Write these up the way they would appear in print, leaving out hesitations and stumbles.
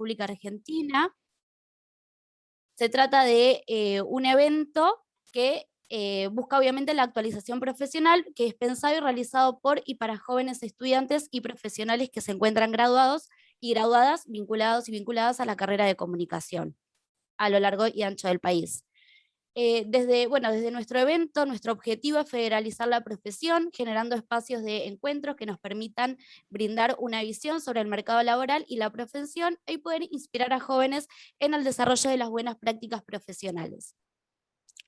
República Argentina. Se trata de un evento que busca obviamente la actualización profesional, que es pensado y realizado por y para jóvenes estudiantes y profesionales que se encuentran graduados y graduadas, vinculados y vinculadas a la carrera de comunicación a lo largo y ancho del país. Desde nuestro evento, nuestro objetivo es federalizar la profesión, generando espacios de encuentros que nos permitan brindar una visión sobre el mercado laboral y la profesión y poder inspirar a jóvenes en el desarrollo de las buenas prácticas profesionales.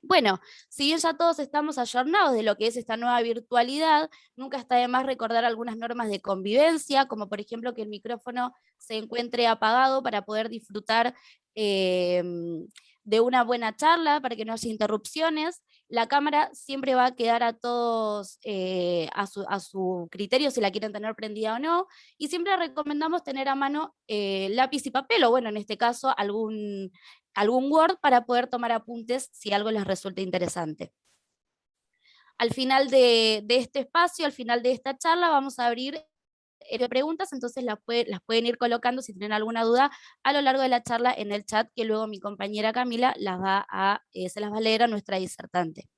Bueno, si bien ya todos estamos ayornados de lo que es esta nueva virtualidad, nunca está de más recordar algunas normas de convivencia, como por ejemplo que el micrófono se encuentre apagado para poder disfrutar de una buena charla, para que no haya interrupciones. La cámara siempre va a quedar a todos a su criterio si la quieren tener prendida o no, y siempre recomendamos tener a mano lápiz y papel, o bueno, en este caso algún Word para poder tomar apuntes si algo les resulta interesante. Al final de este espacio, al final de esta charla, vamos a abrir preguntas, entonces las pueden ir colocando si tienen alguna duda a lo largo de la charla en el chat, que luego mi compañera Camila se las va a leer a nuestra disertante.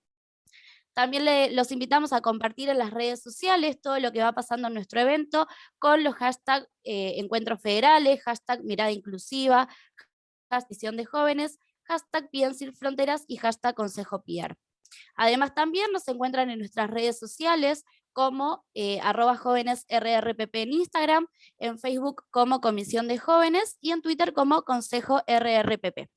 También los invitamos a compartir en las redes sociales todo lo que va pasando en nuestro evento con los hashtags encuentros federales, hashtag mirada inclusiva, hashtag visión de jóvenes, hashtag Piensa sin fronteras y hashtag consejo PR. Además, también nos encuentran en nuestras redes sociales como @jóvenesrrpp en Instagram, en Facebook como Comisión de Jóvenes y en Twitter como Consejo RRPP.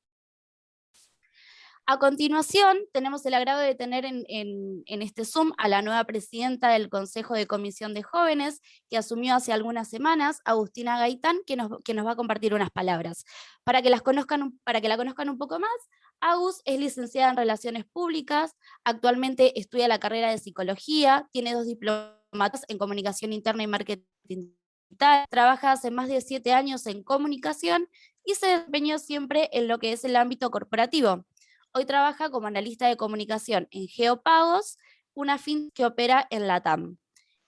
A continuación, tenemos el agrado de tener en este Zoom a la nueva presidenta del Consejo de Comisión de Jóvenes, que asumió hace algunas semanas, Agustina Gaitán, que nos va a compartir unas palabras. Para que la conozcan un poco más, Agus es licenciada en Relaciones Públicas, actualmente estudia la carrera de Psicología, tiene 2 diplomados en Comunicación Interna y Marketing Digital, trabaja hace más de 7 años en comunicación y se desempeñó siempre en lo que es el ámbito corporativo. Hoy trabaja como analista de comunicación en Geopagos, una fintech que opera en LATAM.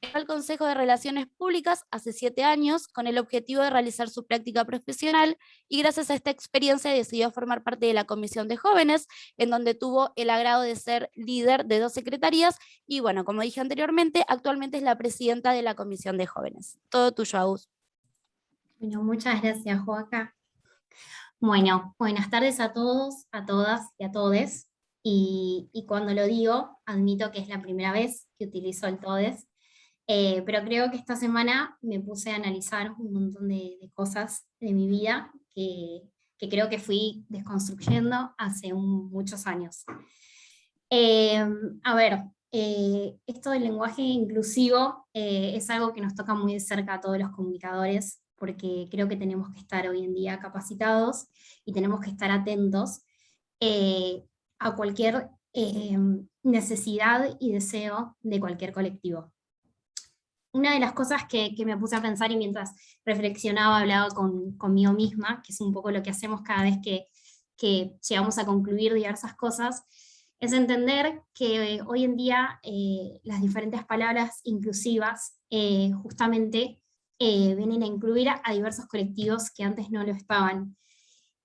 Entró al Consejo de Relaciones Públicas hace 7 años con el objetivo de realizar su práctica profesional y gracias a esta experiencia decidió formar parte de la Comisión de Jóvenes, en donde tuvo el agrado de ser líder de 2 secretarías y bueno, como dije anteriormente, actualmente es la presidenta de la Comisión de Jóvenes. Todo tuyo, Agus. Bueno, muchas gracias, Joaca. Bueno, buenas tardes a todos, a todas y a todes. Y cuando lo digo, admito que es la primera vez que utilizo el todes, pero creo que esta semana me puse a analizar un montón de cosas de mi vida que creo que fui desconstruyendo hace muchos años. A ver, esto del lenguaje inclusivo es algo que nos toca muy de cerca a todos los comunicadores, porque creo que tenemos que estar hoy en día capacitados y tenemos que estar atentos a cualquier necesidad y deseo de cualquier colectivo. Una de las cosas que me puse a pensar y mientras reflexionaba, hablaba conmigo misma, que es un poco lo que hacemos cada vez que llegamos a concluir diversas cosas, es entender que hoy en día las diferentes palabras inclusivas justamente vienen a incluir a diversos colectivos que antes no lo estaban.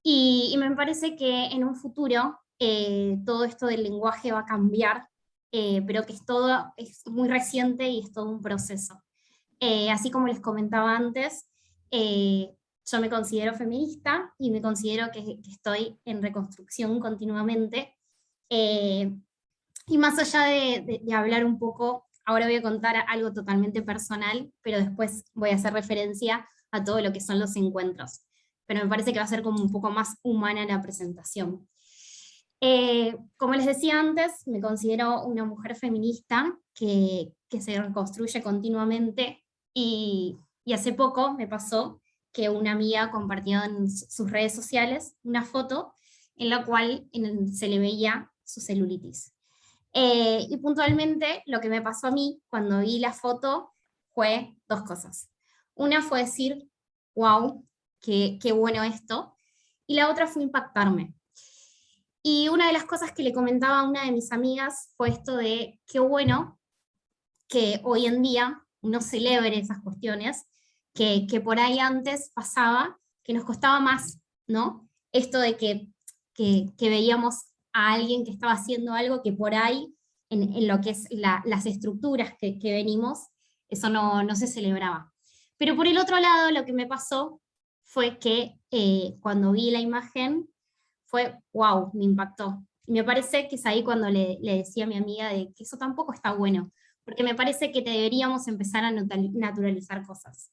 Y me parece que en un futuro todo esto del lenguaje va a cambiar, pero que es muy reciente y es todo un proceso. Así como les comentaba antes, yo me considero feminista y me considero que estoy en reconstrucción continuamente. Y más allá de hablar un poco, ahora voy a contar algo totalmente personal, pero después voy a hacer referencia a todo lo que son los encuentros. Pero me parece que va a ser como un poco más humana la presentación. Como les decía antes, me considero una mujer feminista que se reconstruye continuamente y hace poco me pasó que una amiga compartió en sus redes sociales una foto en la cual se le veía su celulitis. Y puntualmente lo que me pasó a mí cuando vi la foto fue 2 cosas. Una fue decir, wow, qué bueno esto, y la otra fue impactarme. Y una de las cosas que le comentaba a una de mis amigas fue esto de qué bueno que hoy en día uno celebre esas cuestiones, que por ahí antes pasaba que nos costaba más, ¿no? Esto de que veíamos a alguien que estaba haciendo algo que por ahí, en lo que es las estructuras que venimos, eso no se celebraba. Pero por el otro lado, lo que me pasó fue que cuando vi la imagen, fue, wow, me impactó. Y me parece que es ahí cuando le decía a mi amiga de que eso tampoco está bueno, porque me parece que deberíamos empezar a naturalizar cosas.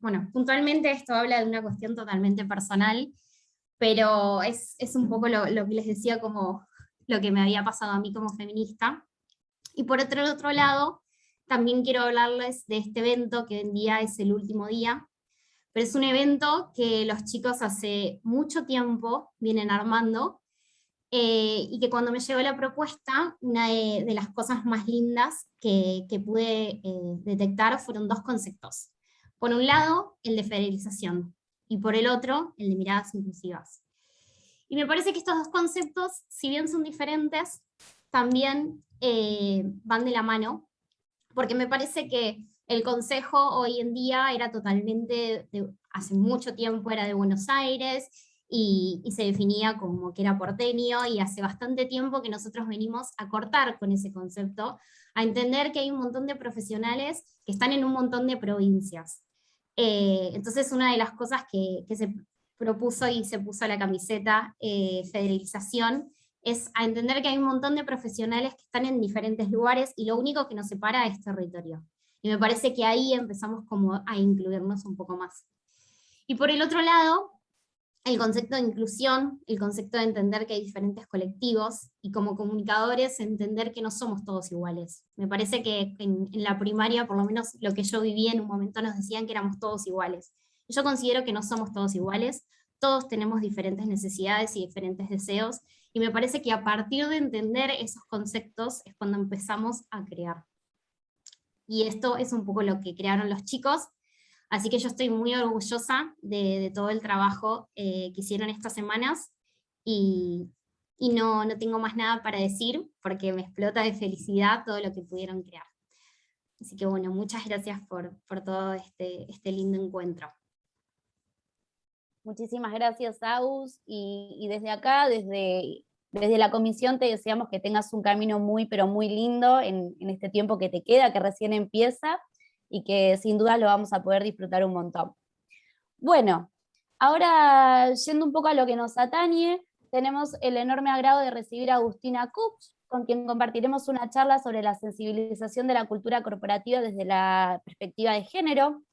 Bueno, puntualmente esto habla de una cuestión totalmente personal, pero es un poco lo que les decía como lo que me había pasado a mí como feminista. Y por otro lado, también quiero hablarles de este evento que hoy en día es el último día, pero es un evento que los chicos hace mucho tiempo vienen armando, y que cuando me llegó la propuesta, una de las cosas más lindas que pude detectar fueron dos conceptos. Por un lado, el de federalización, y por el otro, el de miradas inclusivas. Y me parece que estos dos conceptos, si bien son diferentes, también van de la mano, porque me parece que el consejo hoy en día era totalmente, hace mucho tiempo era de Buenos Aires, y se definía como que era porteño, y hace bastante tiempo que nosotros venimos a cortar con ese concepto, a entender que hay un montón de profesionales que están en un montón de provincias. Entonces una de las cosas que se propuso y se puso a la camiseta, federalización, es a entender que hay un montón de profesionales que están en diferentes lugares y lo único que nos separa es territorio. Y me parece que ahí empezamos como a incluirnos un poco más. Y por el otro lado, el concepto de inclusión, el concepto de entender que hay diferentes colectivos, y como comunicadores entender que no somos todos iguales. Me parece que en la primaria, por lo menos lo que yo viví en un momento, nos decían que éramos todos iguales. Yo considero que no somos todos iguales, todos tenemos diferentes necesidades y diferentes deseos, y me parece que a partir de entender esos conceptos es cuando empezamos a crear. Y esto es un poco lo que crearon los chicos, así que yo estoy muy orgullosa de todo el trabajo que hicieron estas semanas, y, y no tengo más nada para decir, porque me explota de felicidad todo lo que pudieron crear. Así que bueno, muchas gracias por todo este lindo encuentro. Muchísimas gracias, Agus, y desde acá, desde la comisión te deseamos que tengas un camino muy, pero muy lindo en este tiempo que te queda, que recién empieza, y que sin duda lo vamos a poder disfrutar un montón. Bueno, ahora yendo un poco a lo que nos atañe, tenemos el enorme agrado de recibir a Agustina Kups, con quien compartiremos una charla sobre la sensibilización de la cultura corporativa desde la perspectiva de género.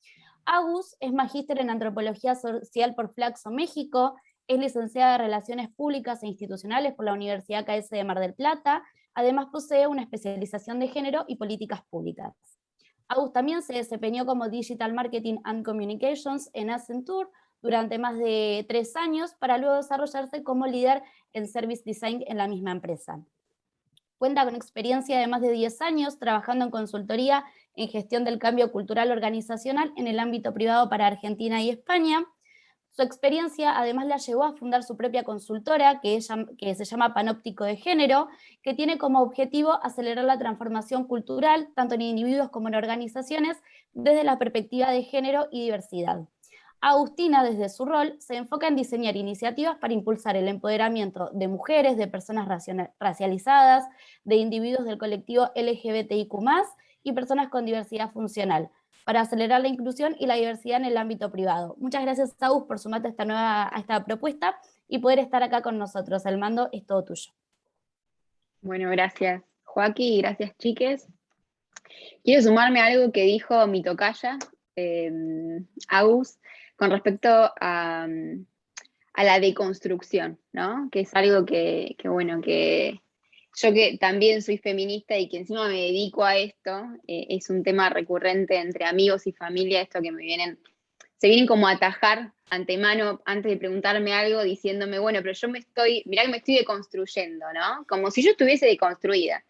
Agus es magíster en Antropología Social por Flaxo, México, es licenciada de Relaciones Públicas e Institucionales por la Universidad KS de Mar del Plata, además posee una especialización de género y políticas públicas. Agus también se desempeñó como Digital Marketing and Communications en Accenture durante más de 3 años, para luego desarrollarse como líder en Service Design en la misma empresa. Cuenta con experiencia de más de 10 años trabajando en consultoría en gestión del cambio cultural organizacional en el ámbito privado para Argentina y España. Su experiencia además la llevó a fundar su propia consultora, que se llama Panóptico de Género, que tiene como objetivo acelerar la transformación cultural, tanto en individuos como en organizaciones, desde la perspectiva de género y diversidad. Agustina, desde su rol, se enfoca en diseñar iniciativas para impulsar el empoderamiento de mujeres, de personas racializadas, de individuos del colectivo LGBTIQ+, y personas con diversidad funcional, para acelerar la inclusión y la diversidad en el ámbito privado. Muchas gracias, Agus, por sumarte a esta propuesta y poder estar acá con nosotros. El mando es todo tuyo. Bueno, gracias, Joaquín, y gracias, chiques. Quiero sumarme a algo que dijo mi tocaya, Agus, con respecto a la deconstrucción, ¿no? Que es algo que yo que también soy feminista y que encima me dedico a esto, es un tema recurrente entre amigos y familia, esto que se vienen como a atajar antemano antes de preguntarme algo, diciéndome, bueno, pero mirá que me estoy deconstruyendo, ¿no? Como si yo estuviese deconstruida.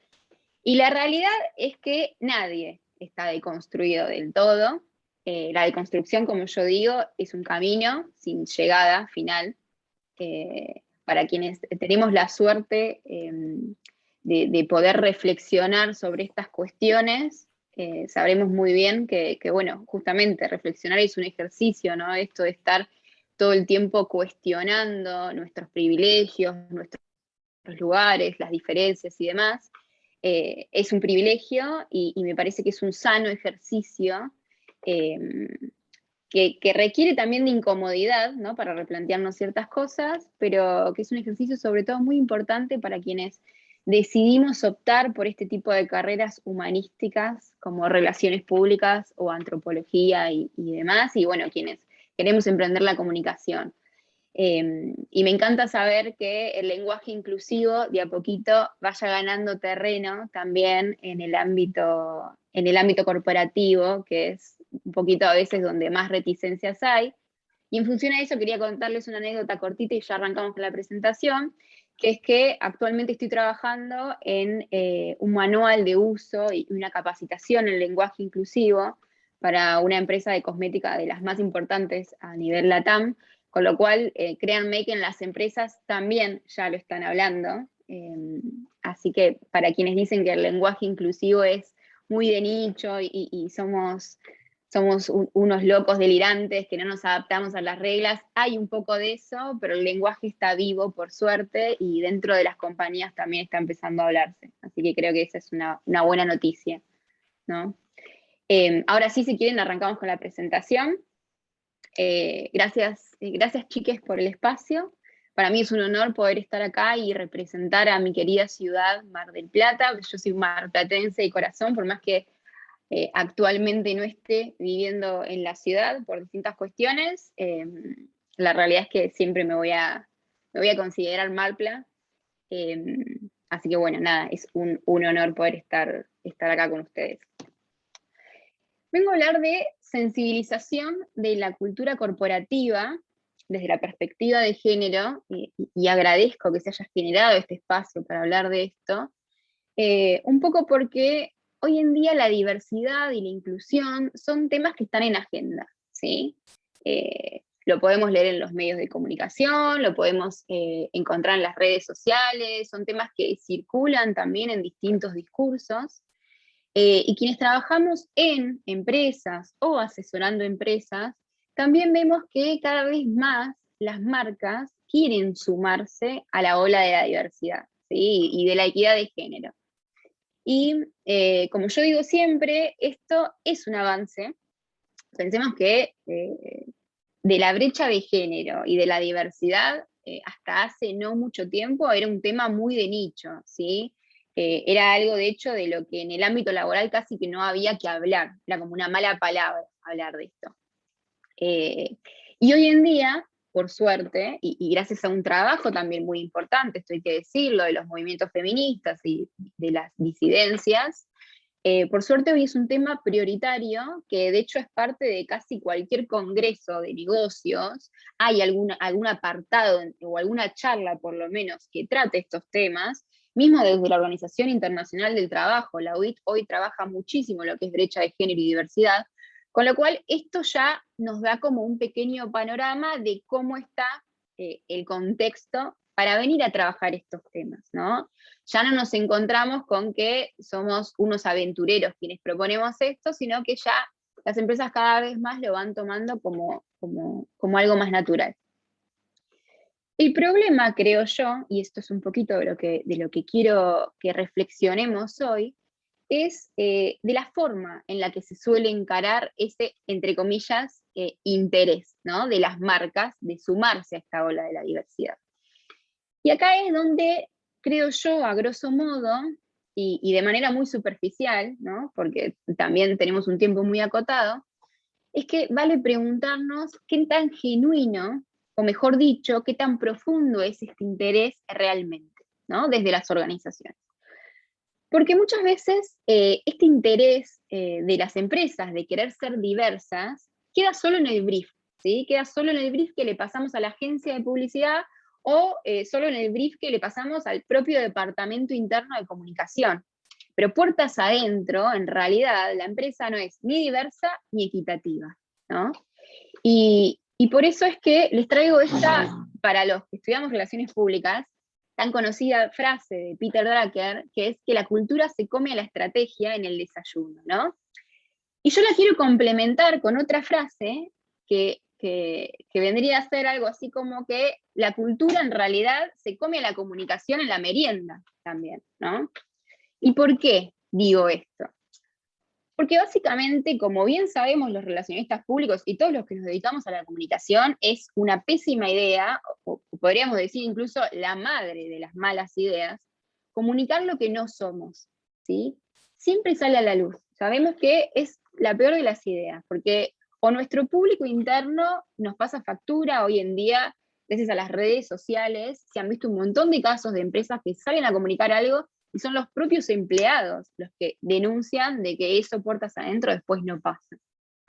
Y la realidad es que nadie está deconstruido del todo. La deconstrucción, como yo digo, es un camino sin llegada final. Para quienes tenemos la suerte de poder reflexionar sobre estas cuestiones, sabremos muy bien que, bueno, justamente reflexionar es un ejercicio, ¿no? Esto de estar todo el tiempo cuestionando nuestros privilegios, nuestros lugares, las diferencias y demás, es un privilegio y me parece que es un sano ejercicio que requiere también de incomodidad, ¿no? Para replantearnos ciertas cosas, pero que es un ejercicio sobre todo muy importante para quienes decidimos optar por este tipo de carreras humanísticas como relaciones públicas o antropología y demás, y bueno, quienes queremos emprender la comunicación. Y me encanta saber que el lenguaje inclusivo de a poquito vaya ganando terreno también en el ámbito corporativo, que es un poquito a veces donde más reticencias hay. Y en función a eso quería contarles una anécdota cortita y ya arrancamos con la presentación, que es que actualmente estoy trabajando en un manual de uso y una capacitación en lenguaje inclusivo para una empresa de cosmética de las más importantes a nivel LATAM, con lo cual créanme que en las empresas también ya lo están hablando. Así que para quienes dicen que el lenguaje inclusivo es muy de nicho y somos unos locos delirantes que no nos adaptamos a las reglas, hay un poco de eso, pero el lenguaje está vivo, por suerte, y dentro de las compañías también está empezando a hablarse. Así que creo que esa es una buena noticia, ¿no? Ahora sí, si quieren, arrancamos con la presentación. Gracias chiques por el espacio. Para mí es un honor poder estar acá y representar a mi querida ciudad, Mar del Plata. Yo soy marplatense de corazón, por más que actualmente no esté viviendo en la ciudad por distintas cuestiones. La realidad es que siempre me voy a considerar Marpla. Así que bueno, nada, es un honor poder estar acá con ustedes. Vengo a hablar de sensibilización de la cultura corporativa desde la perspectiva de género, y agradezco que se haya generado este espacio para hablar de esto, un poco porque hoy en día la diversidad y la inclusión son temas que están en agenda, ¿sí? Lo podemos leer en los medios de comunicación, lo podemos encontrar en las redes sociales, son temas que circulan también en distintos discursos. Y quienes trabajamos en empresas o asesorando empresas, también vemos que cada vez más las marcas quieren sumarse a la ola de la diversidad, ¿sí? Y de la equidad de género. Y como yo digo siempre, esto es un avance. Pensemos que de la brecha de género y de la diversidad, hasta hace no mucho tiempo era un tema muy de nicho, ¿sí? Era algo, de hecho, de lo que en el ámbito laboral casi que no había que hablar, era como una mala palabra hablar de esto. Y hoy en día, por suerte, y gracias a un trabajo también muy importante, esto hay que decirlo, de los movimientos feministas y de las disidencias, por suerte hoy es un tema prioritario que de hecho es parte de casi cualquier congreso de negocios. Hay algún apartado o alguna charla por lo menos que trate estos temas, mismo desde la Organización Internacional del Trabajo. La OIT hoy trabaja muchísimo lo que es brecha de género y diversidad, con lo cual esto ya nos da como un pequeño panorama de cómo está el contexto para venir a trabajar estos temas, ¿no? Ya no nos encontramos con que somos unos aventureros quienes proponemos esto, sino que ya las empresas cada vez más lo van tomando como algo más natural. El problema, creo yo, y esto es un poquito de lo que quiero que reflexionemos hoy, es de la forma en la que se suele encarar ese, entre comillas, interés, ¿no? De las marcas de sumarse a esta ola de la diversidad. Y acá es donde, creo yo, a grosso modo, y de manera muy superficial, ¿no? Porque también tenemos un tiempo muy acotado, es que vale preguntarnos qué tan genuino, o mejor dicho, qué tan profundo es este interés realmente, ¿no? Desde las organizaciones. Porque muchas veces este interés de las empresas de querer ser diversas queda solo en el brief, ¿sí? Queda solo en el brief que le pasamos a la agencia de publicidad o solo en el brief que le pasamos al propio departamento interno de comunicación. Pero puertas adentro, en realidad, la empresa no es ni diversa ni equitativa, ¿no? Y por eso es que les traigo esta, para los que estudiamos relaciones públicas, tan conocida frase de Peter Drucker, que es que la cultura se come a la estrategia en el desayuno, ¿no? Y yo la quiero complementar con otra frase que vendría a ser algo así como que la cultura en realidad se come a la comunicación en la merienda también, ¿no? ¿Y por qué digo esto? Porque básicamente, como bien sabemos los relacionistas públicos y todos los que nos dedicamos a la comunicación, es una pésima idea, o podríamos decir incluso la madre de las malas ideas, comunicar lo que no somos, ¿sí? Siempre sale a la luz. Sabemos que es la peor de las ideas, porque o nuestro público interno nos pasa factura hoy en día, gracias a las redes sociales, se han visto un montón de casos de empresas que salen a comunicar algo y son los propios empleados los que denuncian de que eso puertas adentro después no pasa,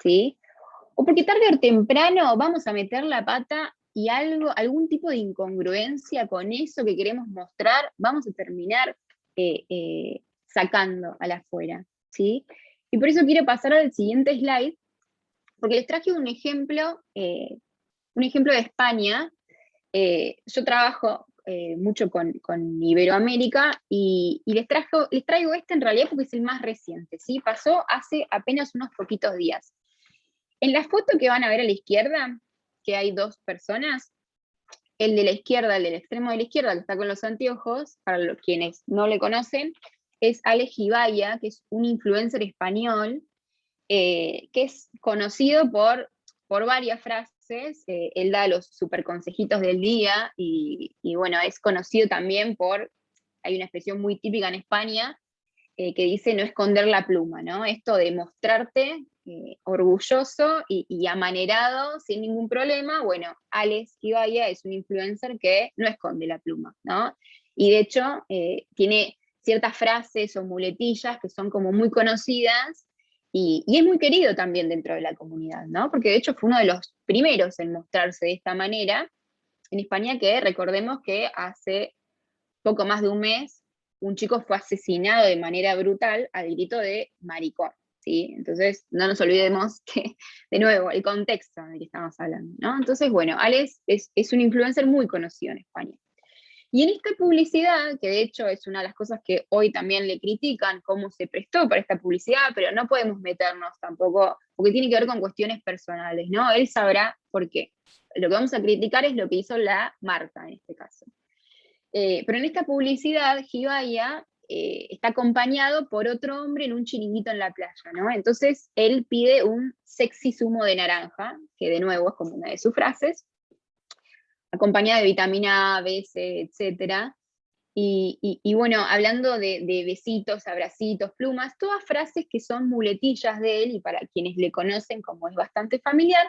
¿sí? O porque tarde o temprano vamos a meter la pata y algún tipo de incongruencia con eso que queremos mostrar, vamos a terminar sacando a la afuera, ¿sí? Y por eso quiero pasar al siguiente slide, porque les traje un ejemplo de España. Yo trabajo mucho con Iberoamérica y les traigo este en realidad porque es el más reciente, ¿sí? Pasó hace apenas unos poquitos días. En la foto que van a ver a la izquierda, que hay dos personas, el de la izquierda, el del extremo de la izquierda, que está con los anteojos, para los quienes no le conocen, es Alex Gibaya, que es un influencer español, que es conocido por varias frases. Él da los super consejitos del día y bueno, es conocido también hay una expresión muy típica en España que dice no esconder la pluma, ¿no? Esto de mostrarte orgulloso y amanerado sin ningún problema. Bueno, Alex Gibaya es un influencer que no esconde la pluma, ¿no? Y de hecho tiene ciertas frases o muletillas que son como muy conocidas y es muy querido también dentro de la comunidad, ¿no? Porque de hecho fue uno de los primeros en mostrarse de esta manera en España, que recordemos que hace poco más de un mes un chico fue asesinado de manera brutal al grito de maricón, ¿sí? Entonces no nos olvidemos que, de nuevo, el contexto del que estamos hablando, ¿no? Entonces, bueno, Alex es un influencer muy conocido en España. Y en esta publicidad, que de hecho es una de las cosas que hoy también le critican, cómo se prestó para esta publicidad, pero no podemos meternos tampoco, porque tiene que ver con cuestiones personales, ¿no? Él sabrá por qué. Lo que vamos a criticar es lo que hizo la marca en este caso. Pero en esta publicidad, Gibaya está acompañado por otro hombre en un chiringuito en la playa, ¿no? Entonces él pide un sexy zumo de naranja, que de nuevo es como una de sus frases, acompañada de vitamina A, B, C, etc. Y bueno, hablando de besitos, abracitos, plumas, todas frases que son muletillas de él y para quienes le conocen como es bastante familiar.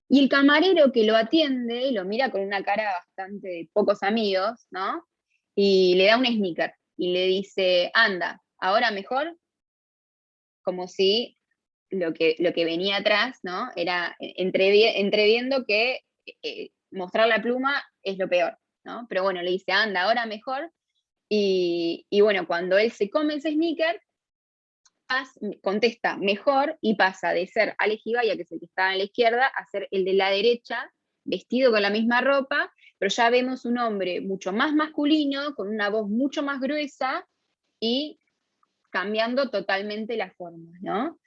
Y el camarero que lo atiende lo mira con una cara bastante de pocos amigos, ¿no? Y le da un sneaker y le dice, anda, ahora mejor, como si lo que venía atrás, ¿no? Era entreviendo que mostrar la pluma es lo peor, ¿no? Pero bueno, le dice, anda, ahora mejor. Y bueno, cuando él se come ese sneaker, contesta mejor y pasa de ser Alex Gibaya, que es el que estaba a la izquierda, a ser el de la derecha, vestido con la misma ropa, pero ya vemos un hombre mucho más masculino, con una voz mucho más gruesa y cambiando totalmente la forma, ¿no?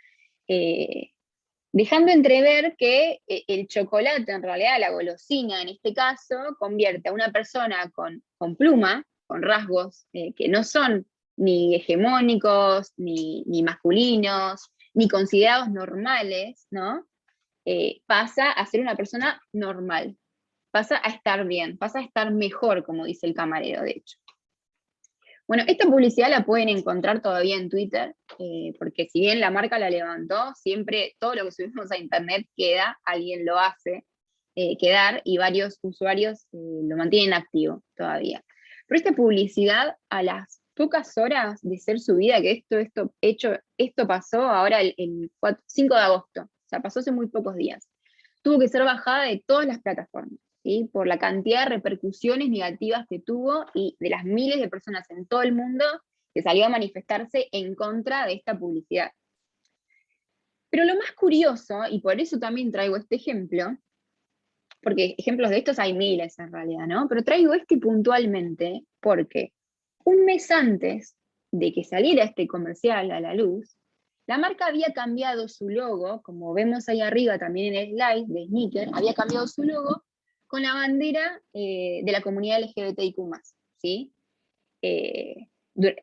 Dejando entrever que el chocolate, en realidad la golosina en este caso, convierte a una persona con pluma, con rasgos que no son ni hegemónicos, ni masculinos, ni considerados normales, ¿no? Pasa a ser una persona normal, pasa a estar bien, pasa a estar mejor, como dice el camarero, de hecho. Bueno, esta publicidad la pueden encontrar todavía en Twitter, porque si bien la marca la levantó, siempre todo lo que subimos a internet queda, alguien lo hace quedar y varios usuarios lo mantienen activo todavía. Pero esta publicidad, a las pocas horas de ser subida, que esto pasó ahora el 5 de agosto, o sea, pasó hace muy pocos días, tuvo que ser bajada de todas las plataformas. ¿Sí? Por la cantidad de repercusiones negativas que tuvo y de las miles de personas en todo el mundo que salió a manifestarse en contra de esta publicidad. Pero lo más curioso, y por eso también traigo este ejemplo, porque ejemplos de estos hay miles en realidad, ¿no? Pero traigo este puntualmente porque un mes antes de que saliera este comercial a la luz, La marca había cambiado su logo, como vemos ahí arriba también en el slide de Sneaker, había cambiado su logo con la bandera de la comunidad LGBTIQ+, ¿sí?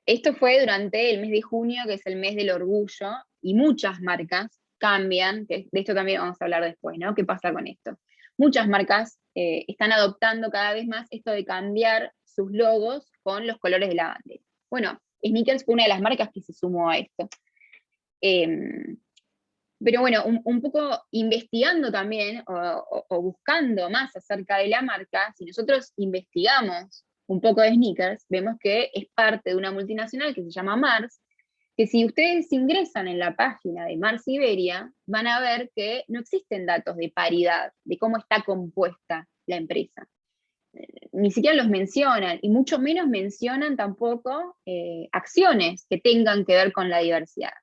Esto fue durante el mes de junio, que es el mes del orgullo, y muchas marcas cambian, que de esto también vamos a hablar después, ¿no? ¿Qué pasa con esto? Muchas marcas están adoptando cada vez más esto de cambiar sus logos con los colores de la bandera. Bueno, Sneakers fue una de las marcas que se sumó a esto. Pero bueno, un poco investigando también o buscando más acerca de la marca, si nosotros investigamos un poco de Sneakers, vemos que es parte de una multinacional que se llama Mars, que si ustedes ingresan en la página de Mars Iberia, van a ver que no existen datos de paridad, de cómo está compuesta la empresa. Ni siquiera los mencionan, y mucho menos mencionan tampoco acciones que tengan que ver con la diversidad.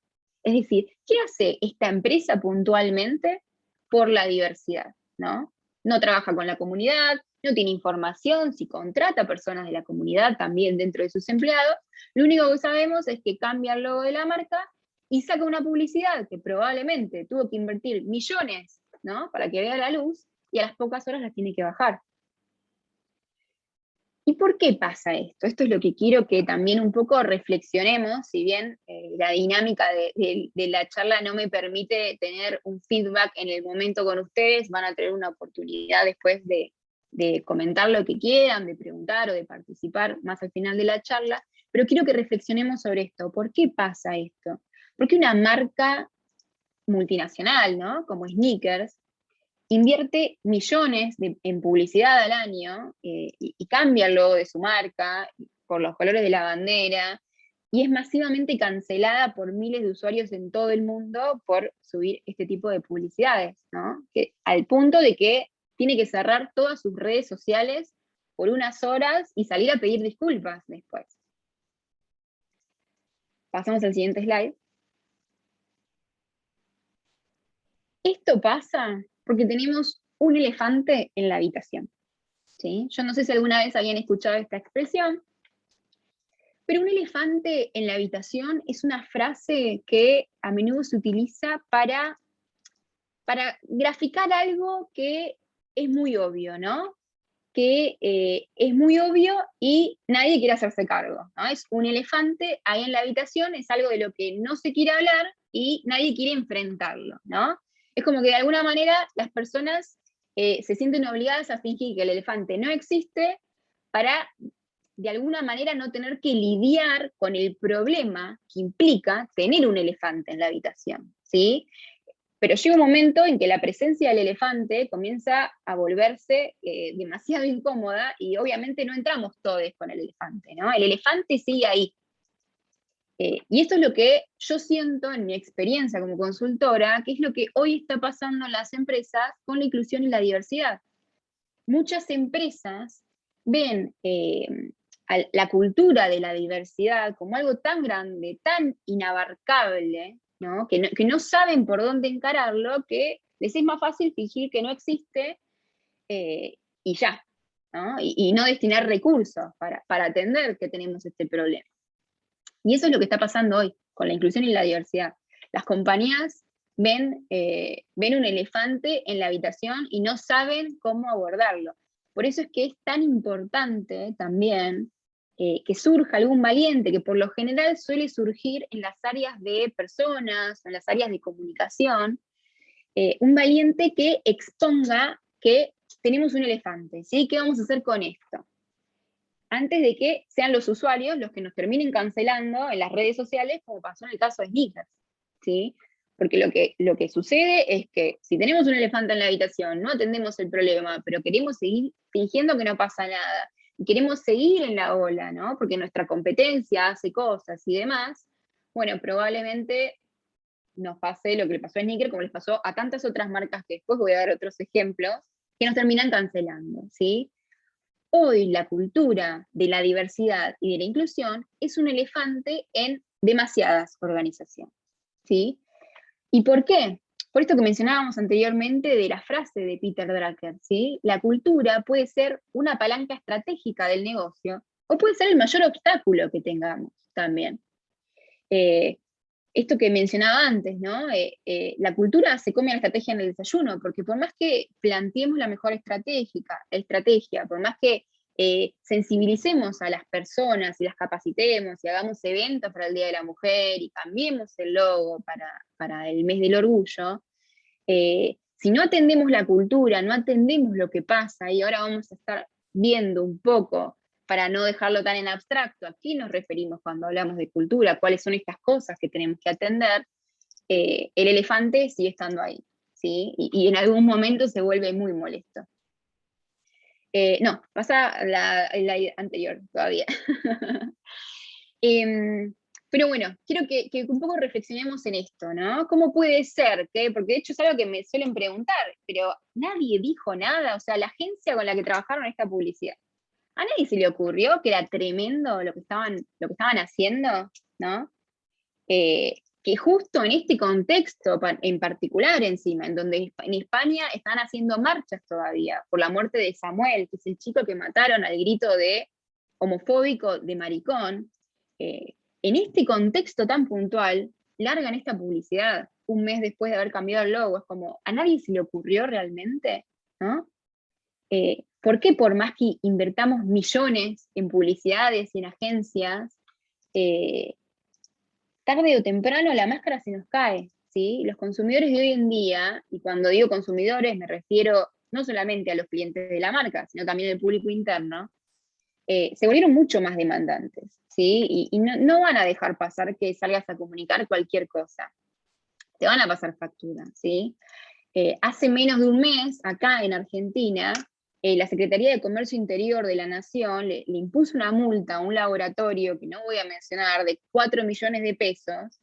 Es decir, ¿qué hace esta empresa puntualmente por la diversidad? ¿No? No trabaja con la comunidad, no tiene información, si contrata personas de la comunidad también dentro de sus empleados. Lo único que sabemos es que cambia el logo de la marca y saca una publicidad que probablemente tuvo que invertir millones, ¿no? Para que vea la luz, y a las pocas horas la tiene que bajar. ¿Y por qué pasa esto? Esto es lo que quiero que también un poco reflexionemos, si bien la dinámica de la charla no me permite tener un feedback en el momento con ustedes, van a tener una oportunidad después de comentar lo que quieran, de preguntar o de participar más al final de la charla, pero quiero que reflexionemos sobre esto. ¿Por qué pasa esto? Porque una marca multinacional, ¿no? Como Sneakers, invierte millones en publicidad al año y cambia el logo de su marca por los colores de la bandera, y es masivamente cancelada por miles de usuarios en todo el mundo por subir este tipo de publicidades, ¿no? Al punto de que tiene que cerrar todas sus redes sociales por unas horas y salir a pedir disculpas después. Pasamos al siguiente slide. Esto pasa porque tenemos un elefante en la habitación, ¿sí? Yo no sé si alguna vez habían escuchado esta expresión, pero un elefante en la habitación es una frase que a menudo se utiliza para graficar algo que es muy obvio, ¿no? Que es muy obvio y nadie quiere hacerse cargo, ¿no? Es un elefante ahí en la habitación, es algo de lo que no se quiere hablar y nadie quiere enfrentarlo, ¿no? Es como que de alguna manera las personas se sienten obligadas a fingir que el elefante no existe para de alguna manera no tener que lidiar con el problema que implica tener un elefante en la habitación, ¿sí? Pero llega un momento en que la presencia del elefante comienza a volverse demasiado incómoda y obviamente no entramos todos con el elefante, ¿no? El elefante sigue ahí. Y esto es lo que yo siento en mi experiencia como consultora, que es lo que hoy está pasando en las empresas con la inclusión y la diversidad. Muchas empresas ven la cultura de la diversidad como algo tan grande, tan inabarcable, ¿no? Que no saben por dónde encararlo, que les es más fácil fingir que no existe y ya, ¿no? Y no destinar recursos para atender que tenemos este problema. Y eso es lo que está pasando hoy con la inclusión y la diversidad. Las compañías ven un elefante en la habitación y no saben cómo abordarlo. Por eso es que es tan importante también que surja algún valiente, que por lo general suele surgir en las áreas de personas, en las áreas de comunicación, un valiente que exponga que tenemos un elefante, ¿sí? ¿Qué vamos a hacer con esto? Antes de que sean los usuarios los que nos terminen cancelando en las redes sociales, como pasó en el caso de Sneakers, ¿sí? Porque lo que sucede es que si tenemos un elefante en la habitación, no atendemos el problema, pero queremos seguir fingiendo que no pasa nada, y queremos seguir en la ola, ¿no? Porque nuestra competencia hace cosas y demás, bueno, probablemente nos pase lo que le pasó a Sneaker, como les pasó a tantas otras marcas que después voy a dar otros ejemplos, que nos terminan cancelando, ¿sí? Hoy la cultura de la diversidad y de la inclusión es un elefante en demasiadas organizaciones, ¿sí? ¿Y por qué? Por esto que mencionábamos anteriormente de la frase de Peter Drucker, ¿sí? La cultura puede ser una palanca estratégica del negocio o puede ser el mayor obstáculo que tengamos también. esto que mencionaba antes, ¿no? La cultura se come la estrategia en el desayuno, porque por más que planteemos la mejor estrategia, por más que sensibilicemos a las personas y las capacitemos y hagamos eventos para el Día de la Mujer y cambiemos el logo para el mes del orgullo, si no atendemos la cultura, no atendemos lo que pasa, y ahora vamos a estar viendo un poco, para no dejarlo tan en abstracto, ¿a qué nos referimos cuando hablamos de cultura? ¿Cuáles son estas cosas que tenemos que atender? El elefante sigue estando ahí, ¿sí? Y en algún momento se vuelve muy molesto. No, pasa la anterior todavía. Pero bueno, quiero que un poco reflexionemos en esto, ¿no? ¿Cómo puede ser que, porque de hecho es algo que me suelen preguntar, pero nadie dijo nada, o sea, la agencia con la que trabajaron esta publicidad, ¿a nadie se le ocurrió que era tremendo lo que estaban haciendo, ¿no? Que justo en este contexto en particular encima, en donde en España están haciendo marchas todavía por la muerte de Samuel, que es el chico que mataron al grito de homofóbico de maricón, en este contexto tan puntual, largan esta publicidad un mes después de haber cambiado el logo. Es como, ¿a nadie se le ocurrió realmente? ¿No? ¿Por qué por más que invertamos millones en publicidades y en agencias, tarde o temprano la máscara se nos cae? ¿Sí? Los consumidores de hoy en día, y cuando digo consumidores me refiero no solamente a los clientes de la marca, sino también al público interno, se volvieron mucho más demandantes, ¿sí? Y no van a dejar pasar que salgas a comunicar cualquier cosa. Te van a pasar factura, ¿sí? Hace menos de un mes, acá en Argentina, la Secretaría de Comercio Interior de la Nación le impuso una multa a un laboratorio, que no voy a mencionar, de 4 millones de pesos,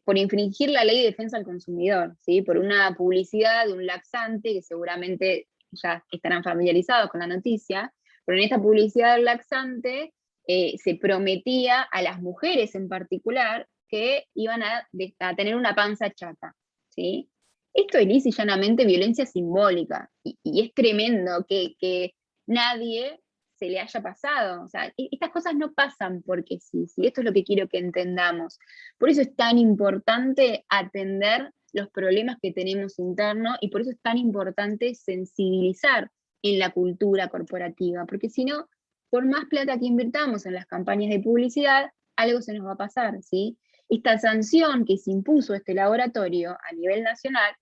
por infringir la Ley de Defensa al Consumidor, ¿sí? Por una publicidad de un laxante, que seguramente ya estarán familiarizados con la noticia, pero en esta publicidad del laxante se prometía a las mujeres en particular que iban a tener una panza chata, ¿sí? Esto es lisa y llanamente violencia simbólica, y es tremendo que nadie se le haya pasado. O sea, estas cosas no pasan porque sí, esto es lo que quiero que entendamos. Por eso es tan importante atender los problemas que tenemos internos, y por eso es tan importante sensibilizar en la cultura corporativa, porque si no, por más plata que invirtamos en las campañas de publicidad, algo se nos va a pasar, ¿sí? Esta sanción que se impuso este laboratorio a nivel nacional,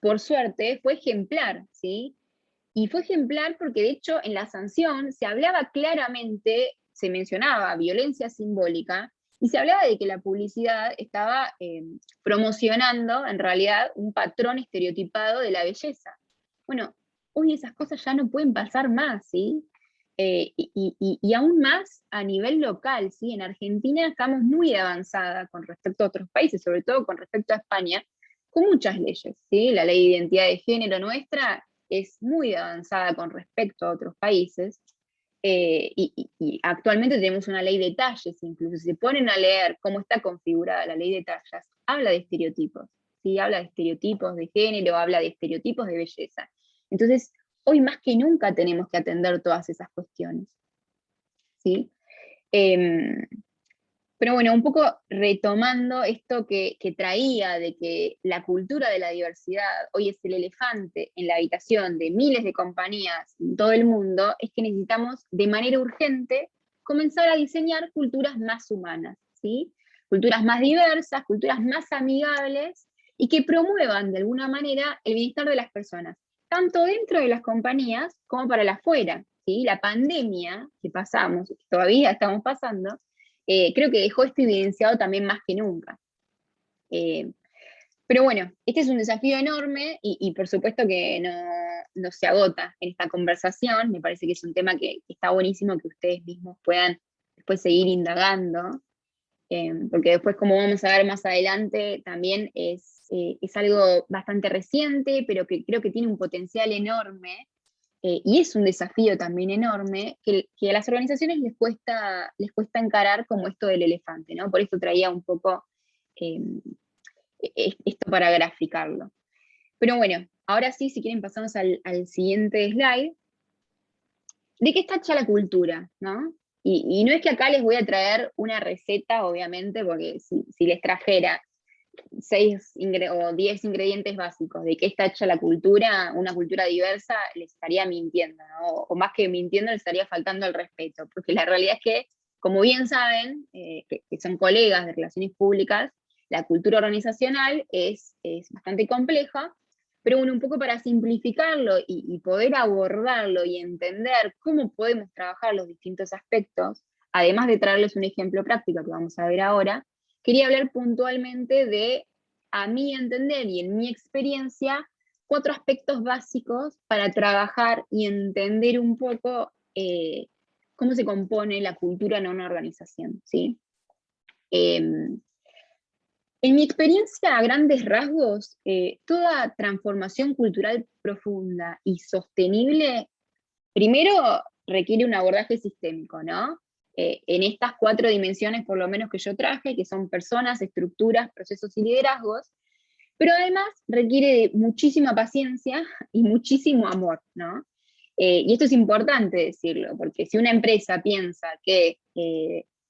por suerte, fue ejemplar, ¿sí? Y fue ejemplar porque de hecho en la sanción se hablaba claramente, se mencionaba violencia simbólica, y se hablaba de que la publicidad estaba promocionando en realidad un patrón estereotipado de la belleza. Bueno, hoy esas cosas ya no pueden pasar más, ¿sí? Y aún más a nivel local, ¿sí? En Argentina estamos muy avanzada con respecto a otros países, sobre todo con respecto a España, con muchas leyes, ¿sí? La ley de identidad de género nuestra es muy avanzada con respecto a otros países, y actualmente tenemos una ley de talles, incluso si se ponen a leer cómo está configurada la ley de tallas, habla de estereotipos, ¿sí? Habla de estereotipos de género, habla de estereotipos de belleza. Entonces, hoy más que nunca tenemos que atender todas esas cuestiones, ¿sí? Pero bueno, un poco retomando esto que traía de que la cultura de la diversidad hoy es el elefante en la habitación de miles de compañías en todo el mundo, es que necesitamos de manera urgente comenzar a diseñar culturas más humanas, ¿sí? Culturas más diversas, culturas más amigables, y que promuevan de alguna manera el bienestar de las personas, tanto dentro de las compañías como para la afuera, ¿sí? La pandemia que pasamos, que todavía estamos pasando, creo que dejó esto evidenciado también más que nunca. Pero bueno, este es un desafío enorme, y por supuesto que no se agota en esta conversación. Me parece que es un tema que está buenísimo que ustedes mismos puedan después seguir indagando, porque después, como vamos a ver más adelante, también es algo bastante reciente, pero que creo que tiene un potencial enorme. Y es un desafío también enorme que a las organizaciones les cuesta encarar, como esto del elefante, ¿no? Por eso traía un poco esto para graficarlo. Pero bueno, ahora sí, si quieren pasamos al siguiente slide. ¿De qué está hecha la cultura, no? Y no es que acá les voy a traer una receta, obviamente, porque si les trajera 10 ingredientes básicos de qué está hecha la cultura, una cultura diversa, les estaría mintiendo, ¿no? O más que mintiendo, les estaría faltando el respeto, porque la realidad es que, como bien saben, que son colegas de relaciones públicas, la cultura organizacional es bastante compleja, pero bueno, un poco para simplificarlo y poder abordarlo y entender cómo podemos trabajar los distintos aspectos, además de traerles un ejemplo práctico que vamos a ver ahora, quería hablar puntualmente de, a mi entender y en mi experiencia, 4 aspectos básicos para trabajar y entender un poco cómo se compone la cultura en una organización, ¿sí? En mi experiencia, a grandes rasgos, toda transformación cultural profunda y sostenible, primero requiere un abordaje sistémico, ¿no? En estas 4 dimensiones, por lo menos que yo traje, que son personas, estructuras, procesos y liderazgos, pero además requiere de muchísima paciencia y muchísimo amor, ¿no? Y esto es importante decirlo, porque si una empresa piensa que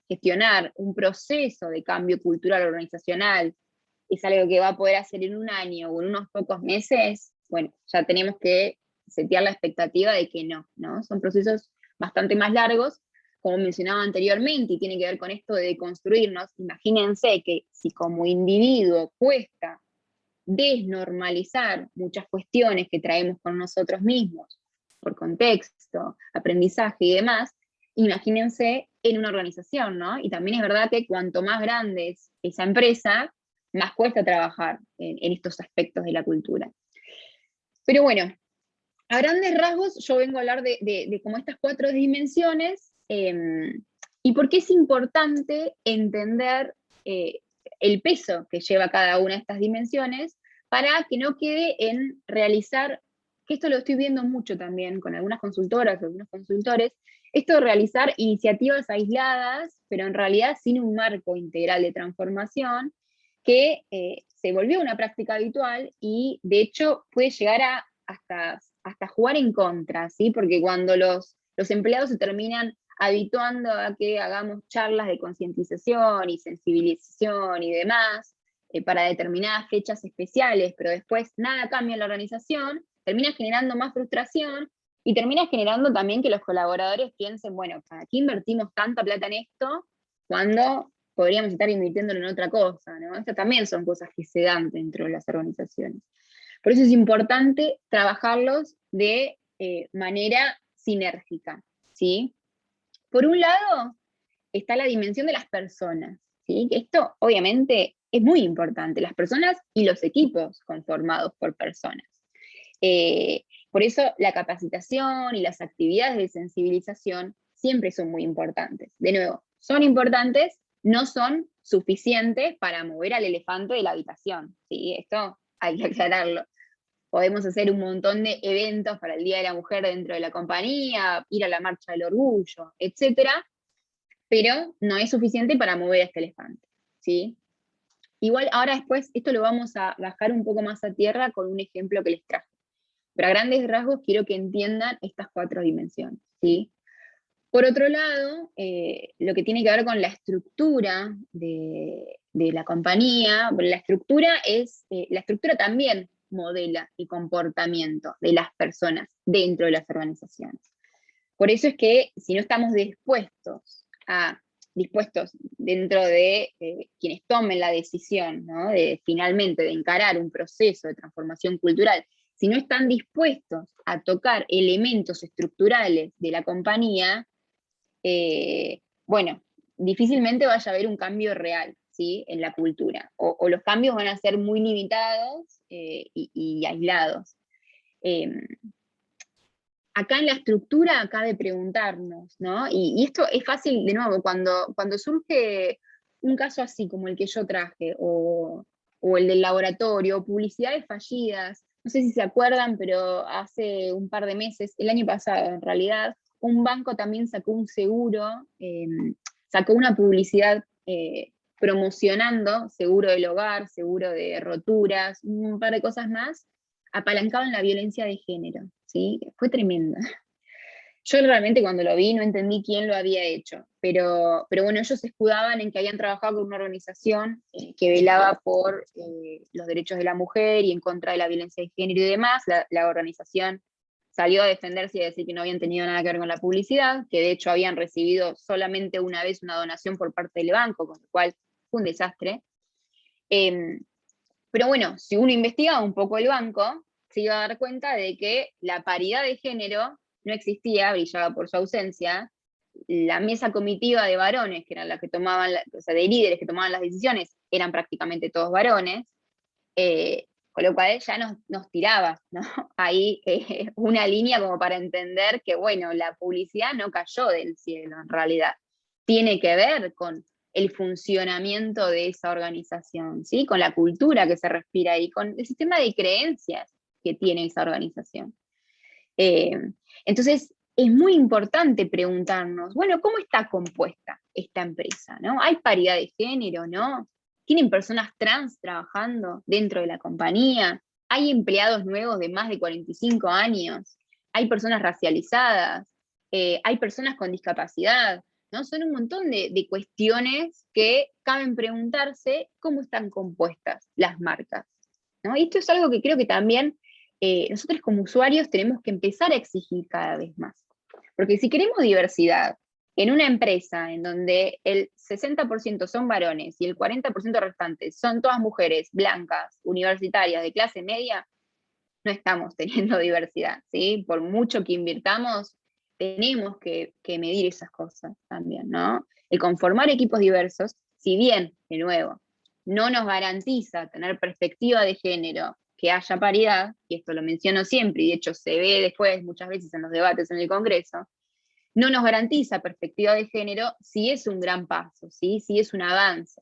gestionar un proceso de cambio cultural organizacional es algo que va a poder hacer en un año o en unos pocos meses, bueno, ya tenemos que setear la expectativa de que no, ¿no? Son procesos bastante más largos, como mencionaba anteriormente, y tiene que ver con esto de construirnos. Imagínense que si como individuo cuesta desnormalizar muchas cuestiones que traemos con nosotros mismos, por contexto, aprendizaje y demás, imagínense en una organización, ¿no? Y también es verdad que cuanto más grande es esa empresa, más cuesta trabajar en estos aspectos de la cultura. Pero bueno, a grandes rasgos yo vengo a hablar de como estas 4 dimensiones y por qué es importante entender el peso que lleva cada una de estas dimensiones para que no quede en realizar, que esto lo estoy viendo mucho también con algunas consultoras o algunos consultores, esto de realizar iniciativas aisladas, pero en realidad sin un marco integral de transformación, que se volvió una práctica habitual y de hecho puede llegar a hasta jugar en contra, ¿sí? Porque cuando los empleados se terminan habituando a que hagamos charlas de concientización y sensibilización y demás para determinadas fechas especiales, pero después nada cambia en la organización, termina generando más frustración y termina generando también que los colaboradores piensen, bueno, ¿para qué invertimos tanta plata en esto cuando podríamos estar invirtiéndolo en otra cosa, ¿no? Estas también son cosas que se dan dentro de las organizaciones. Por eso es importante trabajarlos de manera sinérgica, ¿sí? Por un lado, está la dimensión de las personas, ¿sí? Que esto obviamente es muy importante, las personas y los equipos conformados por personas. Por eso la capacitación y las actividades de sensibilización siempre son muy importantes. De nuevo, son importantes, no son suficientes para mover al elefante de la habitación, ¿sí? Esto hay que aclararlo. Podemos hacer un montón de eventos para el Día de la Mujer dentro de la compañía, ir a la Marcha del Orgullo, etcétera, pero no es suficiente para mover a este elefante, ¿sí? Igual ahora después esto lo vamos a bajar un poco más a tierra con un ejemplo que les traje. Pero a grandes rasgos quiero que entiendan estas 4 dimensiones, ¿sí? Por otro lado, lo que tiene que ver con la estructura de la compañía, la estructura también modela el comportamiento de las personas dentro de las organizaciones. Por eso es que si no estamos dispuestos dentro de quienes tomen la decisión, ¿no? Finalmente de encarar un proceso de transformación cultural, si no están dispuestos a tocar elementos estructurales de la compañía, bueno, difícilmente vaya a haber un cambio real, ¿sí? En la cultura, o los cambios van a ser muy limitados y aislados. Acá en la estructura cabe preguntarnos, ¿no? Y esto es fácil, de nuevo, cuando surge un caso así como el que yo traje, o el del laboratorio, publicidades fallidas, no sé si se acuerdan, pero hace un par de meses, el año pasado en realidad, un banco también sacó un seguro, sacó una publicidad promocionando seguro del hogar, seguro de roturas, un par de cosas más, apalancado en la violencia de género, ¿sí? Fue tremenda. Yo realmente cuando lo vi no entendí quién lo había hecho, pero bueno, ellos se escudaban en que habían trabajado con una organización que velaba por los derechos de la mujer y en contra de la violencia de género y demás. La organización salió a defenderse y a decir que no habían tenido nada que ver con la publicidad, que de hecho habían recibido solamente una vez una donación por parte del banco, con lo cual fue un desastre. Pero bueno, si uno investigaba un poco el banco, se iba a dar cuenta de que la paridad de género no existía, brillaba por su ausencia. La mesa comitiva de varones, que eran las que tomaban, o sea, de líderes que tomaban las decisiones, eran prácticamente todos varones, con lo cual ya nos tiraba, ¿no? Ahí una línea como para entender que, bueno, la publicidad no cayó del cielo, en realidad. Tiene que ver con el funcionamiento de esa organización, ¿sí? Con la cultura que se respira ahí, con el sistema de creencias que tiene esa organización. Entonces, es muy importante preguntarnos, bueno, ¿cómo está compuesta esta empresa? ¿No? ¿Hay paridad de género? ¿No? ¿Tienen personas trans trabajando dentro de la compañía? ¿Hay empleados nuevos de más de 45 años? ¿Hay personas racializadas? ¿Hay personas con discapacidad? ¿No? Son un montón de cuestiones que caben preguntarse cómo están compuestas las marcas, ¿no? Y esto es algo que creo que también nosotros como usuarios tenemos que empezar a exigir cada vez más. Porque si queremos diversidad en una empresa en donde el 60% son varones y el 40% restantes son todas mujeres blancas, universitarias, de clase media, no estamos teniendo diversidad, ¿sí? Por mucho que invirtamos, tenemos que medir esas cosas también, ¿no? El conformar equipos diversos, si bien, de nuevo, no nos garantiza tener perspectiva de género, que haya paridad, y esto lo menciono siempre, y de hecho se ve después muchas veces en los debates en el Congreso, no nos garantiza perspectiva de género, sí es un gran paso, ¿sí? Sí es un avance.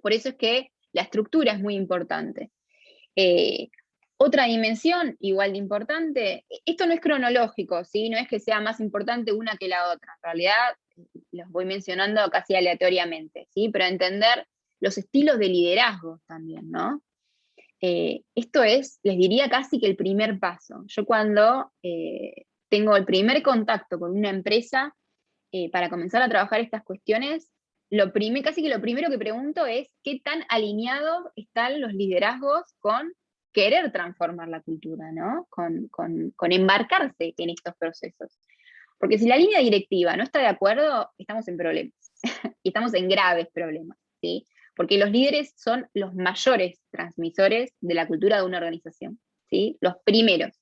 Por eso es que la estructura es muy importante. Otra dimensión igual de importante, esto no es cronológico, ¿sí? No es que sea más importante una que la otra, en realidad los voy mencionando casi aleatoriamente, ¿sí? Pero entender los estilos de liderazgo también, ¿no? Esto es, les diría casi que el primer paso. Yo cuando tengo el primer contacto con una empresa para comenzar a trabajar estas cuestiones, casi que lo primero que pregunto es qué tan alineados están los liderazgos con querer transformar la cultura, ¿no? Con embarcarse en estos procesos. Porque si la línea directiva no está de acuerdo, estamos en problemas, y estamos en graves problemas, ¿sí? Porque los líderes son los mayores transmisores de la cultura de una organización, ¿sí? Los primeros.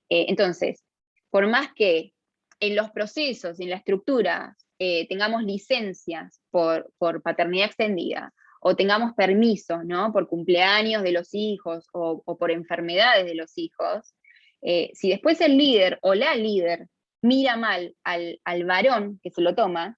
Entonces, por más que en los procesos, en la estructura, tengamos licencias por paternidad extendida, o tengamos permisos, ¿no? Por cumpleaños de los hijos o por enfermedades de los hijos, si después el líder o la líder mira mal al varón que se lo toma,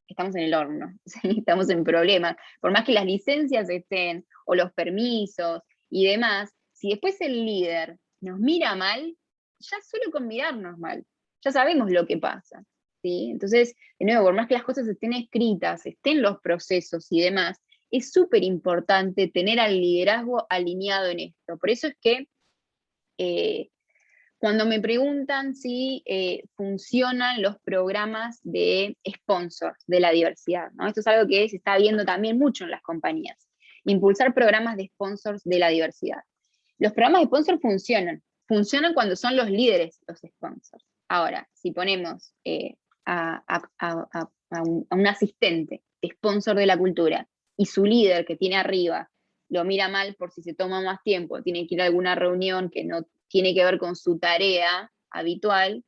estamos en el horno, ¿sí? Estamos en problemas. Por más que las licencias estén, o los permisos y demás, si después el líder nos mira mal, ya solo con mirarnos mal, ya sabemos lo que pasa, ¿sí? Entonces, de nuevo, por más que las cosas estén escritas, estén los procesos y demás, es súper importante tener al liderazgo alineado en esto. Por eso es que cuando me preguntan si funcionan los programas de sponsors de la diversidad, ¿no? Esto es algo que se está viendo también mucho en las compañías. Impulsar programas de sponsors de la diversidad. Los programas de sponsors funcionan cuando son los líderes los sponsors. Ahora, si ponemos a un asistente, sponsor de la cultura, y su líder que tiene arriba lo mira mal por si se toma más tiempo, tiene que ir a alguna reunión que no tiene que ver con su tarea habitual,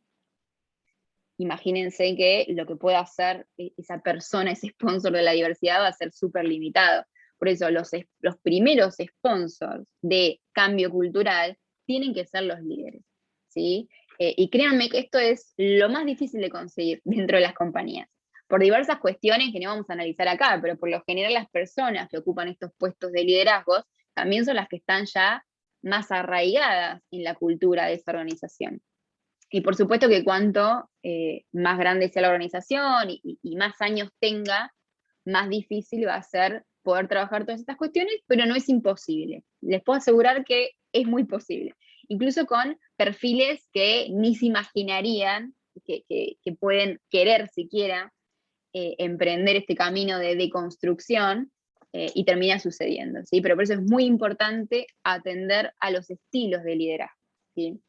imagínense que lo que pueda hacer esa persona, ese sponsor de la diversidad, va a ser súper limitado. Por eso los primeros sponsors de cambio cultural tienen que ser los líderes, ¿sí? Y créanme que esto es lo más difícil de conseguir dentro de las compañías, por diversas cuestiones que no vamos a analizar acá, pero por lo general las personas que ocupan estos puestos de liderazgo también son las que están ya más arraigadas en la cultura de esa organización. Y por supuesto que cuanto más grande sea la organización y más años tenga, más difícil va a ser poder trabajar todas estas cuestiones, pero no es imposible. Les puedo asegurar que es muy posible. incluso con perfiles que ni se imaginarían que pueden querer siquiera emprender este camino de deconstrucción, y termina sucediendo, ¿sí? Pero por eso es muy importante atender a los estilos de liderazgo, ¿sí?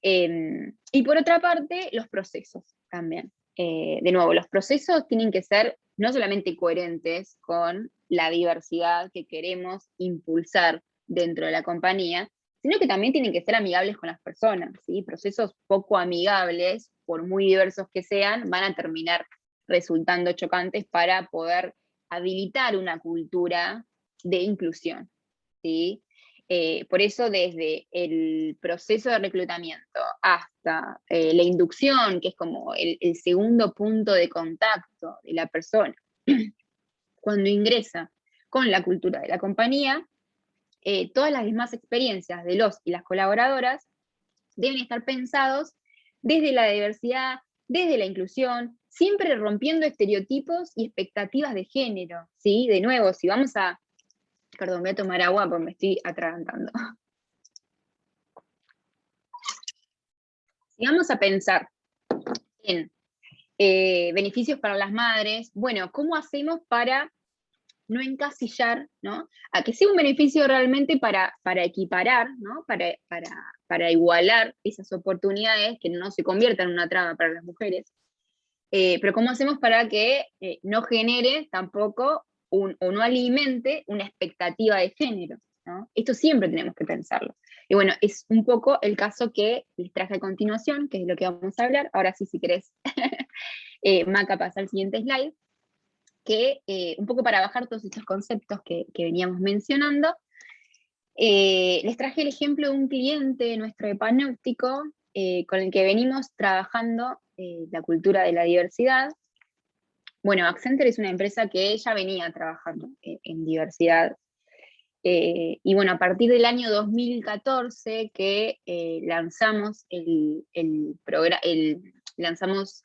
Y por otra parte, los procesos también. De nuevo, los procesos tienen que ser no solamente coherentes con la diversidad que queremos impulsar dentro de la compañía, sino que también tienen que ser amigables con las personas, ¿sí? Procesos poco amigables, por muy diversos que sean, van a terminar resultando chocantes para poder habilitar una cultura de inclusión, ¿sí? Por eso desde el proceso de reclutamiento hasta la inducción, que es como el segundo punto de contacto de la persona, cuando ingresa con la cultura de la compañía, todas las demás experiencias de los y las colaboradoras deben estar pensados desde la diversidad, desde la inclusión, siempre rompiendo estereotipos y expectativas de género, ¿sí? De nuevo, si vamos a... Perdón, voy a tomar agua porque me estoy atragantando. Si vamos a pensar en beneficios para las madres, bueno, ¿cómo hacemos para no encasillar, ¿no? A que sea un beneficio realmente para equiparar, ¿no? Para igualar esas oportunidades, que no se conviertan en una traba para las mujeres. Pero ¿cómo hacemos para que no genere tampoco o no alimente una expectativa de género, ¿no? Esto siempre tenemos que pensarlo. Y bueno, es un poco el caso que les traje a continuación, que es lo que vamos a hablar. Ahora sí, si querés, Maca, pasa al siguiente slide, que un poco para bajar todos estos conceptos que veníamos mencionando, les traje el ejemplo de un cliente nuestro de Panóptico, con el que venimos trabajando la cultura de la diversidad. Bueno, Accenture es una empresa que ya venía trabajando en diversidad. Y bueno, a partir del año 2014 que lanzamos lanzamos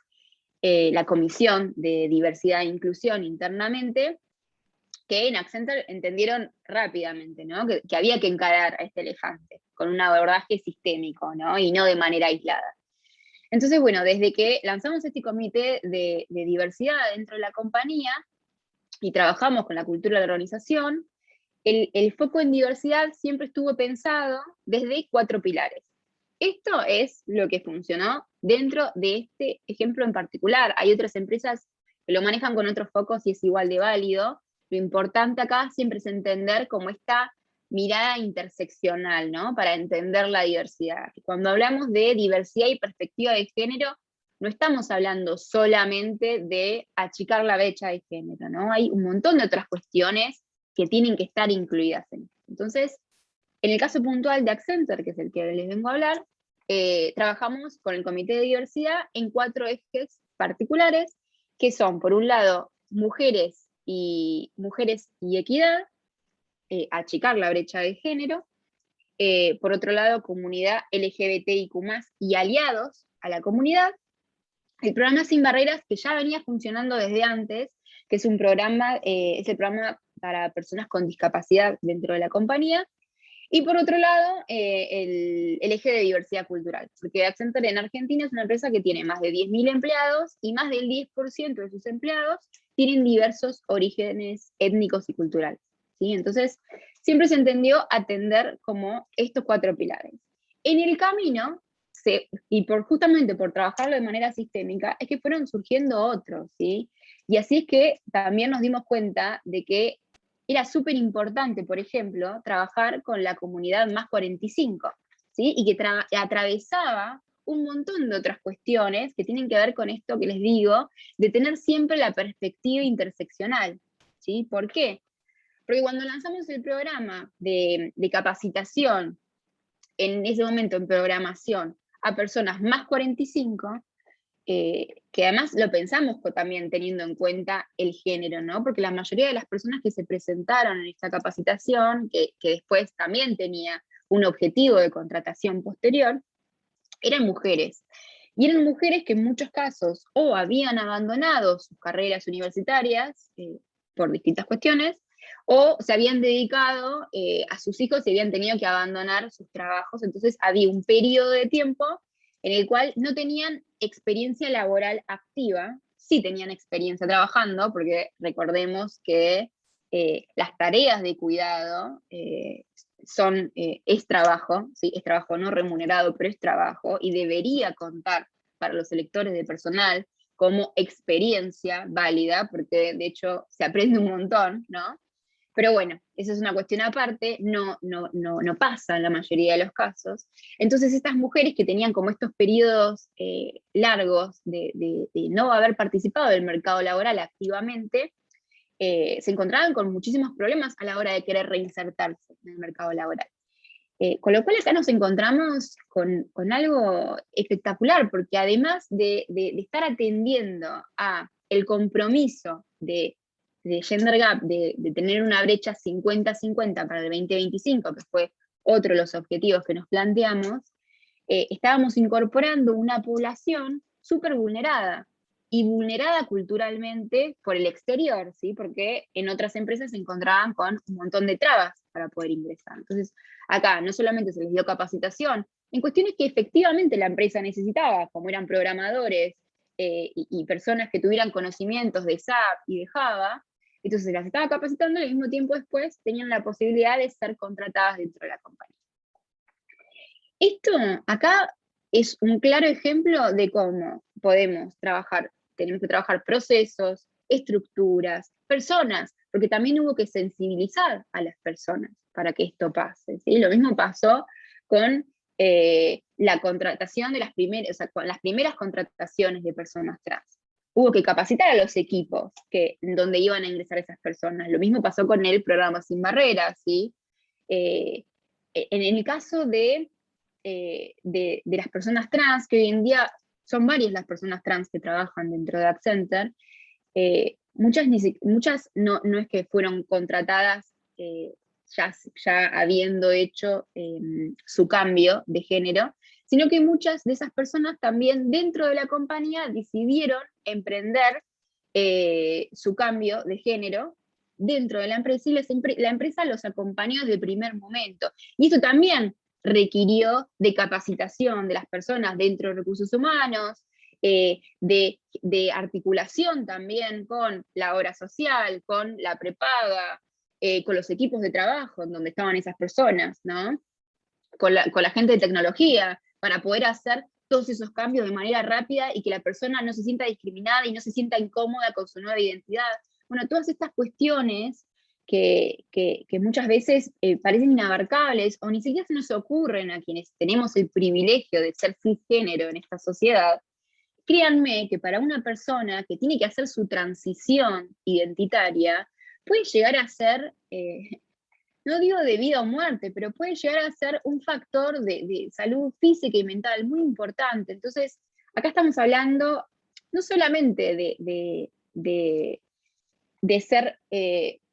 la Comisión de Diversidad e Inclusión internamente, que en Accenture entendieron rápidamente, ¿no? Que había que encarar a este elefante con un abordaje sistémico, ¿no? Y no de manera aislada. Entonces, bueno, desde que lanzamos este comité de diversidad dentro de la compañía y trabajamos con la cultura de la organización, el foco en diversidad siempre estuvo pensado desde 4 pilares. Esto es lo que funcionó dentro de este ejemplo en particular. Hay otras empresas que lo manejan con otros focos y es igual de válido. Lo importante acá siempre es entender cómo esta mirada interseccional, ¿no? Para entender la diversidad. Cuando hablamos de diversidad y perspectiva de género, no estamos hablando solamente de achicar la brecha de género, ¿no? Hay un montón de otras cuestiones que tienen que estar incluidas en esto. Entonces, en el caso puntual de Accenture, que es el que les vengo a hablar, trabajamos con el Comité de Diversidad en 4 ejes particulares, que son, por un lado, mujeres y equidad, achicar la brecha de género, por otro lado, comunidad LGBTIQ+, y aliados a la comunidad, el programa Sin Barreras, que ya venía funcionando desde antes, que es un programa, es el programa para personas con discapacidad dentro de la compañía, y por otro lado, el eje de diversidad cultural, porque Accenture en Argentina es una empresa que tiene más de 10.000 empleados y más del 10% de sus empleados tienen diversos orígenes étnicos y culturales, ¿sí? Entonces, siempre se entendió atender como estos 4 pilares. En el camino, y justamente por trabajarlo de manera sistémica, es que fueron surgiendo otros, ¿sí? Y así es que también nos dimos cuenta de que era súper importante, por ejemplo, trabajar con la comunidad más 45, ¿sí? Y que atravesaba un montón de otras cuestiones que tienen que ver con esto que les digo, de tener siempre la perspectiva interseccional, ¿sí? ¿Por qué? Porque cuando lanzamos el programa de capacitación, en ese momento en programación, a personas más 45, que además lo pensamos también teniendo en cuenta el género, ¿no? Porque la mayoría de las personas que se presentaron en esta capacitación, que después también tenía un objetivo de contratación posterior, eran mujeres. Y eran mujeres que en muchos casos o habían abandonado sus carreras universitarias por distintas cuestiones, o se habían dedicado a sus hijos y habían tenido que abandonar sus trabajos. Entonces había un periodo de tiempo en el cual no tenían experiencia laboral activa, sí tenían experiencia trabajando, porque recordemos que las tareas de cuidado es trabajo, ¿sí? Es trabajo no remunerado, pero es trabajo, y debería contar para los electores de personal como experiencia válida, porque de hecho se aprende un montón, ¿no? Pero bueno, eso es una cuestión aparte, no pasa en la mayoría de los casos. Entonces estas mujeres que tenían como estos periodos largos de no haber participado del mercado laboral activamente, se encontraban con muchísimos problemas a la hora de querer reinsertarse en el mercado laboral. Con lo cual acá nos encontramos con algo espectacular, porque además de estar atendiendo a el compromiso de Gender Gap, de tener una brecha 50-50 para el 2025, que fue otro de los objetivos que nos planteamos, estábamos incorporando una población súper vulnerada, y vulnerada culturalmente por el exterior, ¿sí? Porque en otras empresas se encontraban con un montón de trabas para poder ingresar. Entonces, acá no solamente se les dio capacitación en cuestiones que efectivamente la empresa necesitaba, como eran programadores y personas que tuvieran conocimientos de SAP y de Java, entonces se las estaba capacitando y al mismo tiempo después tenían la posibilidad de ser contratadas dentro de la compañía. Esto acá es un claro ejemplo de cómo podemos trabajar. Tenemos que trabajar procesos, estructuras, personas, porque también hubo que sensibilizar a las personas para que esto pase, ¿sí? Lo mismo pasó con la contratación de las primeras, o sea, con las primeras contrataciones de personas trans. Hubo que capacitar a los equipos donde iban a ingresar esas personas. Lo mismo pasó con el programa Sin Barreras, ¿sí? En el caso de las personas trans, que hoy en día son varias las personas trans que trabajan dentro de Accenter, muchas no es que fueron contratadas ya habiendo hecho su cambio de género, sino que muchas de esas personas también dentro de la compañía decidieron emprender su cambio de género dentro de la empresa, y la empresa los acompañó desde el primer momento. Y esto también requirió de capacitación de las personas dentro de recursos humanos, de articulación también con la obra social, con la prepaga, con los equipos de trabajo en donde estaban esas personas, ¿no? Con la gente de tecnología, para poder hacer todos esos cambios de manera rápida y que la persona no se sienta discriminada y no se sienta incómoda con su nueva identidad. Bueno, todas estas cuestiones que muchas veces parecen inabarcables o ni siquiera se nos ocurren a quienes tenemos el privilegio de ser cisgénero en esta sociedad. Créanme que para una persona que tiene que hacer su transición identitaria, puede llegar a ser, no digo de vida o muerte, pero puede llegar a ser un factor de salud física y mental muy importante. Entonces, acá estamos hablando no solamente de ser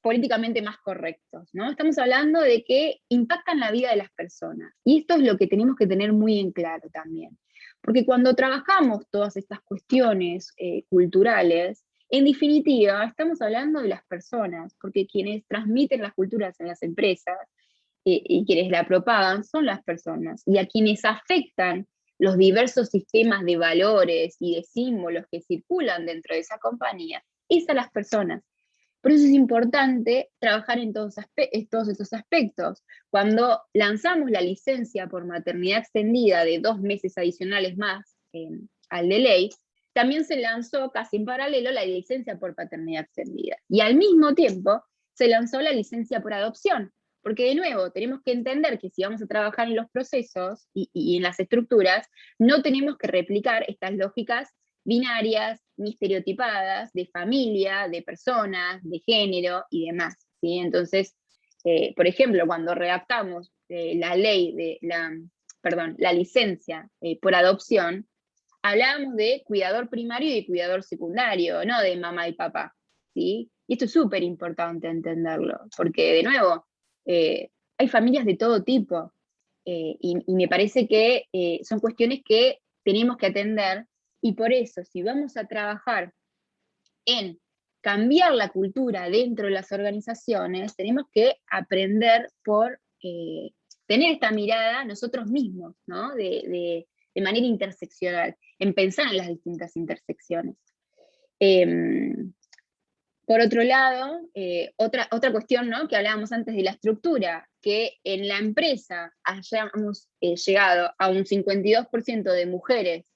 políticamente más correctos, ¿no? Estamos hablando de que impactan la vida de las personas. Y esto es lo que tenemos que tener muy en claro también. Porque cuando trabajamos todas estas cuestiones culturales, en definitiva, estamos hablando de las personas, porque quienes transmiten las culturas en las empresas y quienes la propagan son las personas. Y a quienes afectan los diversos sistemas de valores y de símbolos que circulan dentro de esa compañía, es a las personas. Por eso es importante trabajar en todos estos aspectos. Cuando lanzamos la licencia por maternidad extendida de 2 meses adicionales más al de ley, también se lanzó casi en paralelo la licencia por paternidad extendida. Y al mismo tiempo se lanzó la licencia por adopción, porque de nuevo tenemos que entender que si vamos a trabajar en los procesos y en las estructuras, no tenemos que replicar estas lógicas binarias, ni estereotipadas, de familia, de personas, de género y demás, ¿sí? Entonces, por ejemplo, cuando redactamos la licencia por adopción, hablábamos de cuidador primario y de cuidador secundario, no de mamá y papá, ¿sí? Y esto es súper importante entenderlo, porque de nuevo, hay familias de todo tipo, y me parece que son cuestiones que tenemos que atender. Y por eso, si vamos a trabajar en cambiar la cultura dentro de las organizaciones, tenemos que aprender por tener esta mirada nosotros mismos, ¿no? De manera interseccional, en pensar en las distintas intersecciones. Por otro lado, otra cuestión, ¿no?, que hablábamos antes de la estructura, que en la empresa hayamos llegado a un 52% de mujeres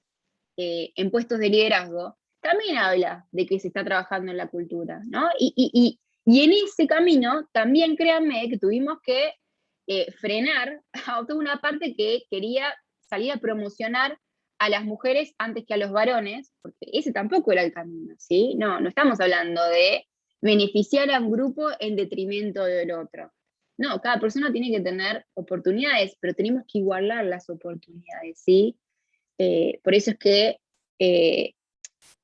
en puestos de liderazgo, también habla de que se está trabajando en la cultura, ¿no? Y en ese camino también créanme que tuvimos que frenar a toda una parte que quería salir a promocionar a las mujeres antes que a los varones, porque ese tampoco era el camino, ¿sí? No estamos hablando de beneficiar a un grupo en detrimento del otro. No, cada persona tiene que tener oportunidades, pero tenemos que igualar las oportunidades, ¿sí? Por eso es que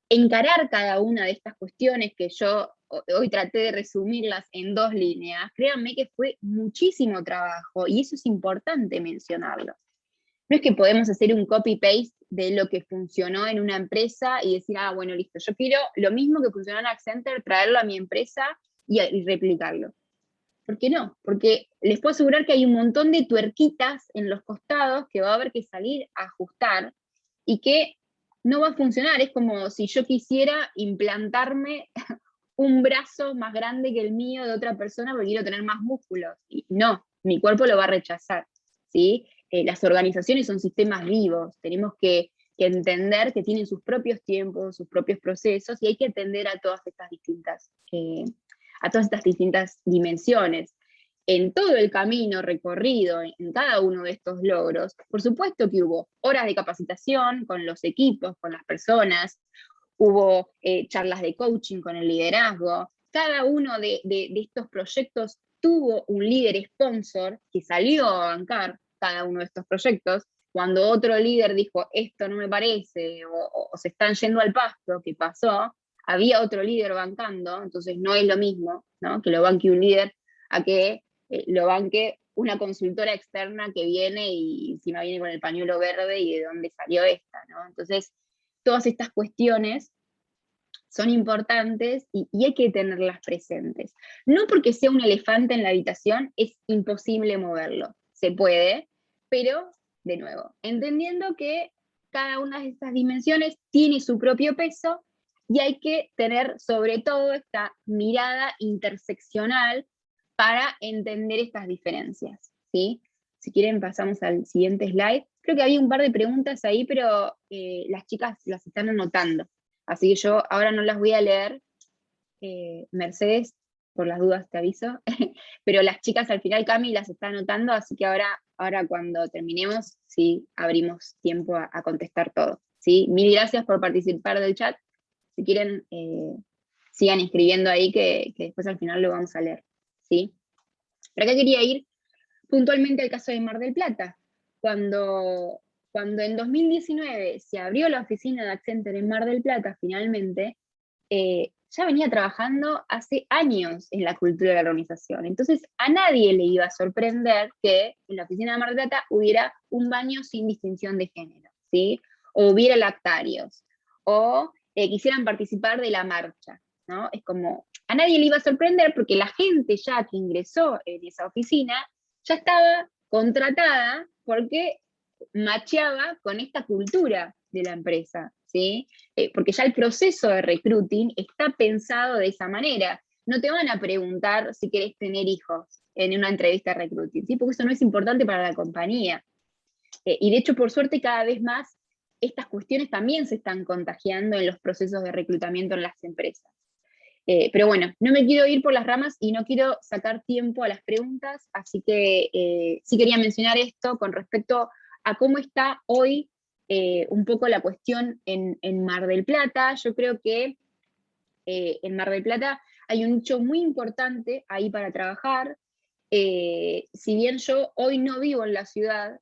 encarar cada una de estas cuestiones que yo hoy traté de resumirlas en 2 líneas, créanme que fue muchísimo trabajo y eso es importante mencionarlo. No es que podemos hacer un copy-paste de lo que funcionó en una empresa y decir, ah, bueno, listo, yo quiero lo mismo que funcionó en Accenture, traerlo a mi empresa y replicarlo. ¿Por qué no? Porque les puedo asegurar que hay un montón de tuerquitas en los costados que va a haber que salir a ajustar y que no va a funcionar. Es como si yo quisiera implantarme un brazo más grande que el mío de otra persona porque quiero tener más músculos. Y no, mi cuerpo lo va a rechazar, ¿sí? Las organizaciones son sistemas vivos, tenemos que entender que tienen sus propios tiempos, sus propios procesos, y hay que atender a todas estas distintas dimensiones. En todo el camino recorrido, en cada uno de estos logros, por supuesto que hubo horas de capacitación con los equipos, con las personas, hubo charlas de coaching con el liderazgo, cada uno de estos proyectos tuvo un líder sponsor que salió a bancar cada uno de estos proyectos. Cuando otro líder dijo, esto no me parece, o se están yendo al pasto, que pasó, había otro líder bancando, entonces no es lo mismo, ¿no?, que lo banque un líder a que lo banque una consultora externa que viene y encima viene con el pañuelo verde y de dónde salió esta, ¿no? Entonces, todas estas cuestiones son importantes y hay que tenerlas presentes. No porque sea un elefante en la habitación es imposible moverlo, se puede, pero, de nuevo, entendiendo que cada una de estas dimensiones tiene su propio peso y hay que tener sobre todo esta mirada interseccional para entender estas diferencias, ¿sí? Si quieren pasamos al siguiente slide. Creo que había un par de preguntas ahí, pero las chicas las están anotando. Así que yo ahora no las voy a leer. Mercedes, por las dudas te aviso. Pero las chicas al final, Cami, las está anotando, así que ahora cuando terminemos, sí, abrimos tiempo a contestar todo, ¿sí? Mil gracias por participar del chat. Si quieren, sigan escribiendo ahí que después al final lo vamos a leer, ¿sí? Pero acá quería ir puntualmente al caso de Mar del Plata. Cuando en 2019 se abrió la oficina de Accenture en Mar del Plata, finalmente, ya venía trabajando hace años en la cultura de la organización. Entonces, a nadie le iba a sorprender que en la oficina de Mar del Plata hubiera un baño sin distinción de género, ¿sí? O hubiera lactarios, o quisieran participar de la marcha, ¿no? Es como, a nadie le iba a sorprender porque la gente ya que ingresó en esa oficina ya estaba contratada porque macheaba con esta cultura de la empresa, ¿sí? Porque ya el proceso de recruiting está pensado de esa manera. No te van a preguntar si querés tener hijos en una entrevista de recruiting, ¿sí? Porque eso no es importante para la compañía. Y de hecho, por suerte, cada vez más estas cuestiones también se están contagiando en los procesos de reclutamiento en las empresas. Pero bueno, no me quiero ir por las ramas y no quiero sacar tiempo a las preguntas, así que sí quería mencionar esto con respecto a cómo está hoy un poco la cuestión en Mar del Plata. Yo creo que en Mar del Plata hay un nicho muy importante ahí para trabajar. Si bien yo hoy no vivo en la ciudad,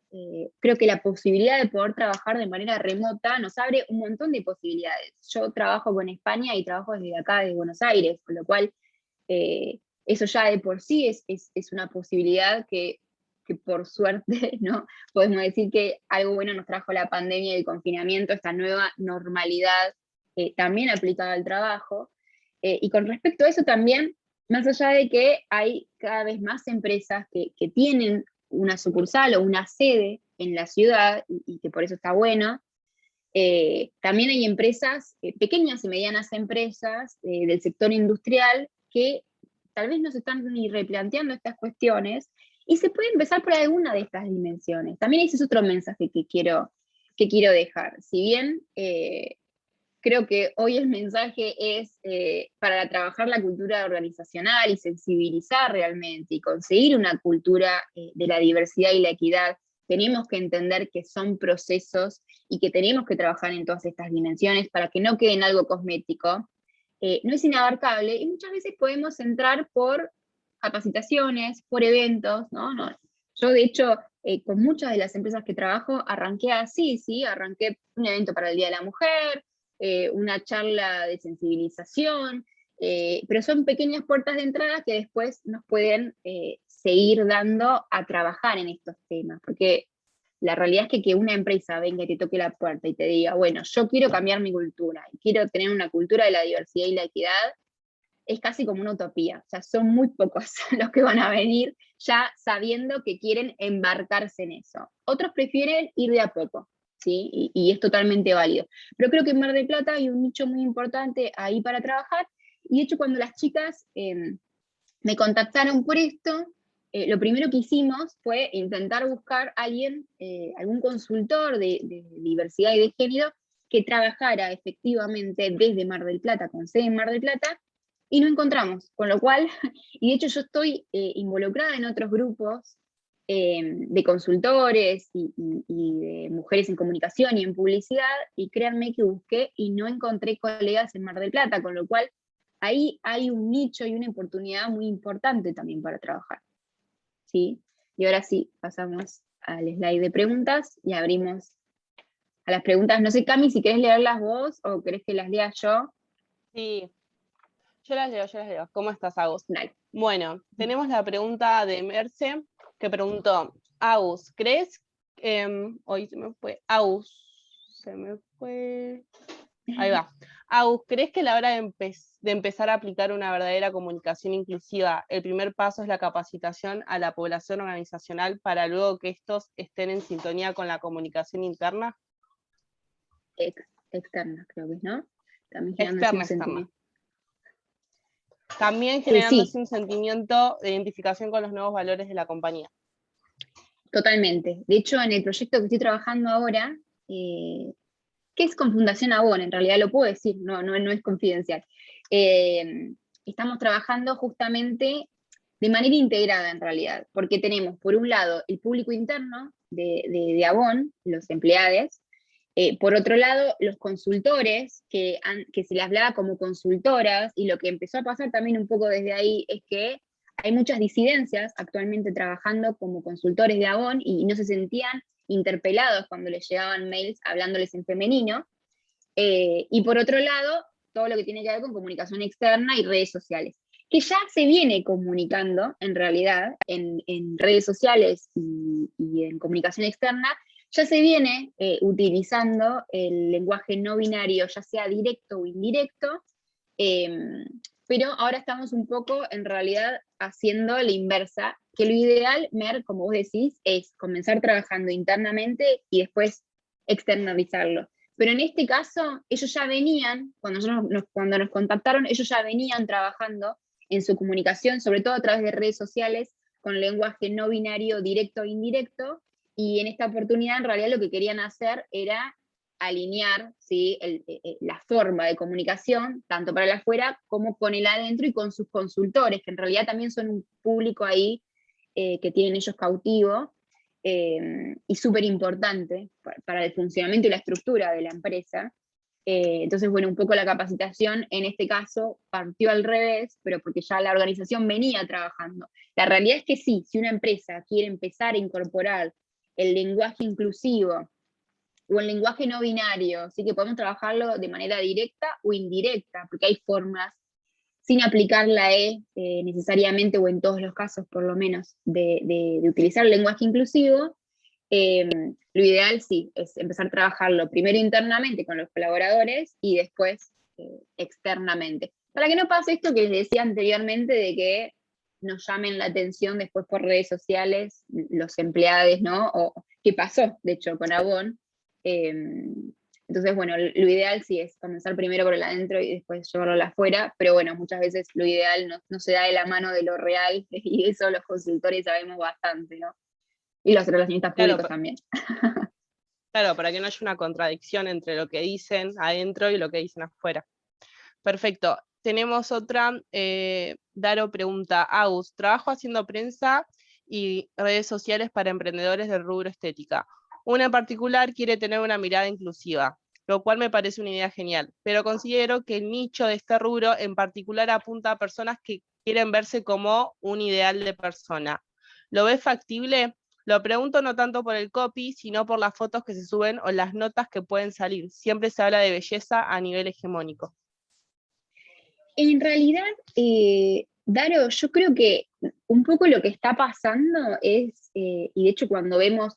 creo que la posibilidad de poder trabajar de manera remota nos abre un montón de posibilidades. Yo trabajo con España y trabajo desde acá, de Buenos Aires, con lo cual eso ya de por sí es una posibilidad que por suerte, ¿no? Podemos decir que algo bueno nos trajo la pandemia y el confinamiento, esta nueva normalidad también aplicada al trabajo. Y con respecto a eso también, más allá de que hay cada vez más empresas que tienen una sucursal o una sede en la ciudad, y que por eso está bueno, también hay empresas, pequeñas y medianas empresas del sector industrial que tal vez no se están ni replanteando estas cuestiones, y se puede empezar por alguna de estas dimensiones. También ese es otro mensaje que quiero dejar. Si bien creo que hoy el mensaje es para trabajar la cultura organizacional y sensibilizar realmente y conseguir una cultura de la diversidad y la equidad, tenemos que entender que son procesos y que tenemos que trabajar en todas estas dimensiones para que no quede en algo cosmético. No es inabarcable, y muchas veces podemos entrar por capacitaciones, por eventos, ¿no? Yo, de hecho, con muchas de las empresas que trabajo, arranqué así, ¿sí? Arranqué un evento para el Día de la Mujer, una charla de sensibilización, pero son pequeñas puertas de entrada que después nos pueden seguir dando a trabajar en estos temas, porque la realidad es que una empresa venga y te toque la puerta y te diga, bueno, yo quiero cambiar mi cultura, y quiero tener una cultura de la diversidad y la equidad, es casi como una utopía. O sea, son muy pocos los que van a venir ya sabiendo que quieren embarcarse en eso. Otros prefieren ir de a poco, ¿sí? Y es totalmente válido. Pero creo que en Mar del Plata hay un nicho muy importante ahí para trabajar, y de hecho cuando las chicas me contactaron por esto, lo primero que hicimos fue intentar buscar a alguien, algún consultor de diversidad y de género, que trabajara efectivamente desde Mar del Plata, con sede en Mar del Plata, y no encontramos, con lo cual, y de hecho yo estoy involucrada en otros grupos de consultores y de mujeres en comunicación y en publicidad, y créanme que busqué y no encontré colegas en Mar del Plata, con lo cual ahí hay un nicho y una oportunidad muy importante también para trabajar, ¿sí? Y ahora sí, pasamos al slide de preguntas y abrimos a las preguntas. No sé, Cami, si querés leerlas vos o querés que las lea yo. Sí, yo las leo. ¿Cómo estás, Agus? Dale. Bueno, tenemos la pregunta de Merce, que preguntó, Agus, ¿crees? Hoy se me fue. Agus, se me fue. Ahí va. Agus, ¿crees que a la hora de empezar a aplicar una verdadera comunicación inclusiva, el primer paso es la capacitación a la población organizacional para luego que estos estén en sintonía con la comunicación interna? Externa, creo que es, ¿no? También Externa. También generándose un sentimiento de identificación con los nuevos valores de la compañía. Totalmente. De hecho, en el proyecto que estoy trabajando ahora, que es con Fundación Avon, en realidad lo puedo decir, no es confidencial. Estamos trabajando justamente de manera integrada en realidad, porque tenemos por un lado el público interno de Avon, los empleados, por otro lado los consultores, que se les hablaba como consultoras, y lo que empezó a pasar también un poco desde ahí es que hay muchas disidencias actualmente trabajando como consultores de Avon y no se sentían interpelados cuando les llegaban mails hablándoles en femenino. Y por otro lado, todo lo que tiene que ver con comunicación externa y redes sociales, que ya se viene comunicando en realidad en redes sociales y en comunicación externa, ya se viene utilizando el lenguaje no binario, ya sea directo o indirecto, pero ahora estamos un poco en realidad haciendo la inversa, que lo ideal, Mer, como vos decís, es comenzar trabajando internamente y después externalizarlo. Pero en este caso, ellos ya venían, cuando nos contactaron, ellos ya venían trabajando en su comunicación, sobre todo a través de redes sociales, con lenguaje no binario directo e indirecto, y en esta oportunidad en realidad lo que querían hacer era alinear, ¿sí? La forma de comunicación, tanto para el afuera como con el adentro y con sus consultores, que en realidad también son un público ahí que tienen ellos cautivo, y súper importante para el funcionamiento y la estructura de la empresa. Entonces, bueno, un poco la capacitación en este caso partió al revés, pero porque ya la organización venía trabajando. La realidad es que sí, si una empresa quiere empezar a incorporar el lenguaje inclusivo o el lenguaje no binario, sí que podemos trabajarlo de manera directa o indirecta, porque hay formas, sin aplicar la E necesariamente, o en todos los casos por lo menos, de utilizar el lenguaje inclusivo. Lo ideal sí, es empezar a trabajarlo primero internamente con los colaboradores y después externamente. Para que no pase esto que les decía anteriormente de que nos llamen la atención después por redes sociales los empleados, ¿no? O qué pasó, de hecho, con Avon. Entonces, bueno, lo ideal sí es comenzar primero por el adentro y después llevarlo al afuera, pero bueno, muchas veces lo ideal no se da de la mano de lo real, y eso los consultores sabemos bastante, ¿no? Y los relacionistas públicos también. Claro, para que no haya una contradicción entre lo que dicen adentro y lo que dicen afuera. Perfecto. Tenemos otra, Daro pregunta, Agus, trabajo haciendo prensa y redes sociales para emprendedores del rubro estética. Una en particular quiere tener una mirada inclusiva, lo cual me parece una idea genial, pero considero que el nicho de este rubro en particular apunta a personas que quieren verse como un ideal de persona. ¿Lo ves factible? Lo pregunto no tanto por el copy, sino por las fotos que se suben o las notas que pueden salir. Siempre se habla de belleza a nivel hegemónico. En realidad, Daro, yo creo que un poco lo que está pasando es, y de hecho cuando vemos,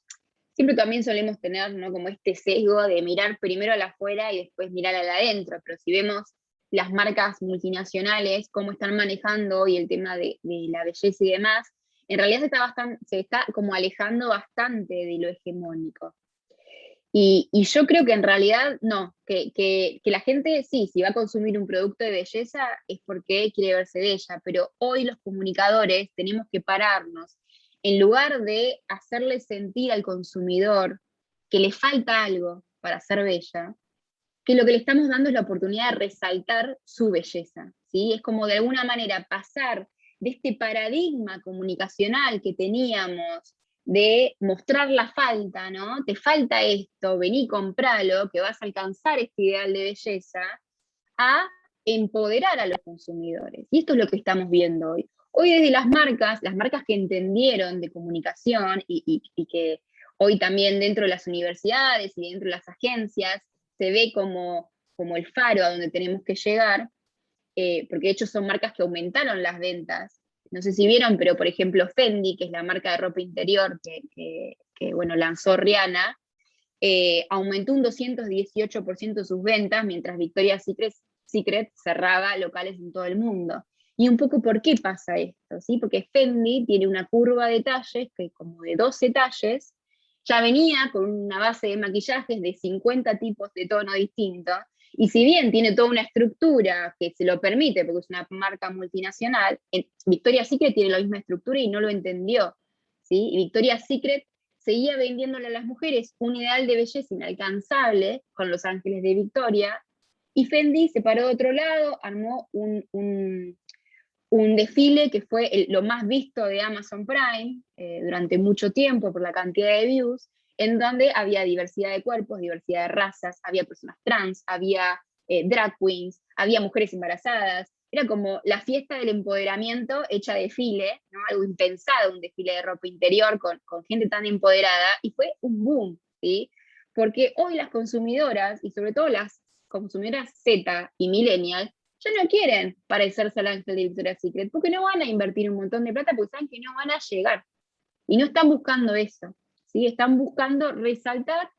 siempre también solemos tener, ¿no?, como este sesgo de mirar primero a la afuera y después mirar al adentro, pero si vemos las marcas multinacionales, cómo están manejando hoy el tema de la belleza y demás, en realidad se está como alejando bastante de lo hegemónico. Y yo creo que en realidad no, que la gente sí, si va a consumir un producto de belleza es porque quiere verse bella, pero hoy los comunicadores tenemos que pararnos, en lugar de hacerle sentir al consumidor que le falta algo para ser bella, que lo que le estamos dando es la oportunidad de resaltar su belleza, ¿sí? Es como de alguna manera pasar de este paradigma comunicacional que teníamos de mostrar la falta, ¿no? Te falta esto, vení, compralo, que vas a alcanzar este ideal de belleza, a empoderar a los consumidores. Y esto es lo que estamos viendo hoy. Hoy desde las marcas que entendieron de comunicación y que hoy también dentro de las universidades y dentro de las agencias se ve como el faro a donde tenemos que llegar, porque de hecho son marcas que aumentaron las ventas. No sé si vieron, pero por ejemplo Fendi, que es la marca de ropa interior que bueno, lanzó Rihanna, aumentó un 218% sus ventas, mientras Victoria's Secret cerraba locales en todo el mundo. Y un poco por qué pasa esto, ¿sí? Porque Fendi tiene una curva de talles, que como de 12 talles, ya venía con una base de maquillajes de 50 tipos de tono distintos, y si bien tiene toda una estructura que se lo permite, porque es una marca multinacional, Victoria's Secret tiene la misma estructura y no lo entendió, ¿sí? Y Victoria's Secret seguía vendiéndole a las mujeres un ideal de belleza inalcanzable con Los Ángeles de Victoria, y Fendi se paró de otro lado, armó un desfile que fue lo más visto de Amazon Prime durante mucho tiempo por la cantidad de views, en donde había diversidad de cuerpos, diversidad de razas, había personas trans, había drag queens, había mujeres embarazadas. Era como la fiesta del empoderamiento hecha desfile, ¿no? Algo impensado, un desfile de ropa interior con gente tan empoderada, y fue un boom, ¿sí? Porque hoy las consumidoras, y sobre todo las consumidoras Z y millennials, ya no quieren parecerse al ángel de Victoria's Secret, porque no van a invertir un montón de plata, porque saben que no van a llegar. Y no están buscando eso, ¿sí? Están buscando resaltar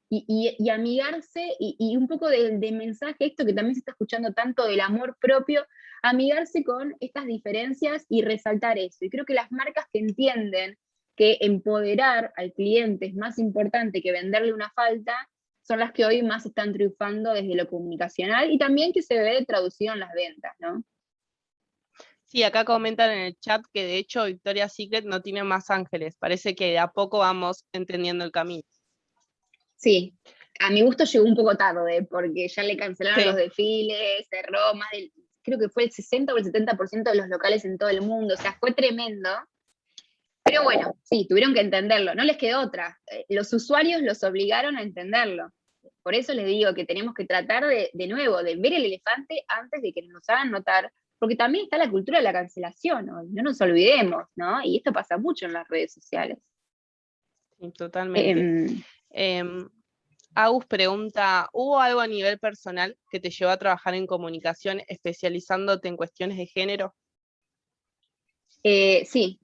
y amigarse, y un poco de mensaje, esto que también se está escuchando tanto del amor propio, amigarse con estas diferencias y resaltar eso. Y creo que las marcas que entienden que empoderar al cliente es más importante que venderle una falta, son las que hoy más están triunfando desde lo comunicacional, y también que se ve traducido en las ventas, ¿no? Sí, acá comentan en el chat que de hecho Victoria's Secret no tiene más ángeles. Parece que de a poco vamos entendiendo el camino. Sí, a mi gusto llegó un poco tarde, porque ya le cancelaron los desfiles, cerró más del, creo que fue el 60 o el 70% de los locales en todo el mundo, o sea, fue tremendo. Pero bueno, sí, tuvieron que entenderlo, no les quedó otra. Los usuarios los obligaron a entenderlo. Por eso les digo que tenemos que tratar de nuevo, de ver el elefante antes de que nos hagan notar, porque también está la cultura de la cancelación, no nos olvidemos, ¿no? Y esto pasa mucho en las redes sociales. Sí, totalmente. Agus pregunta, ¿hubo algo a nivel personal que te llevó a trabajar en comunicación especializándote en cuestiones de género? Sí,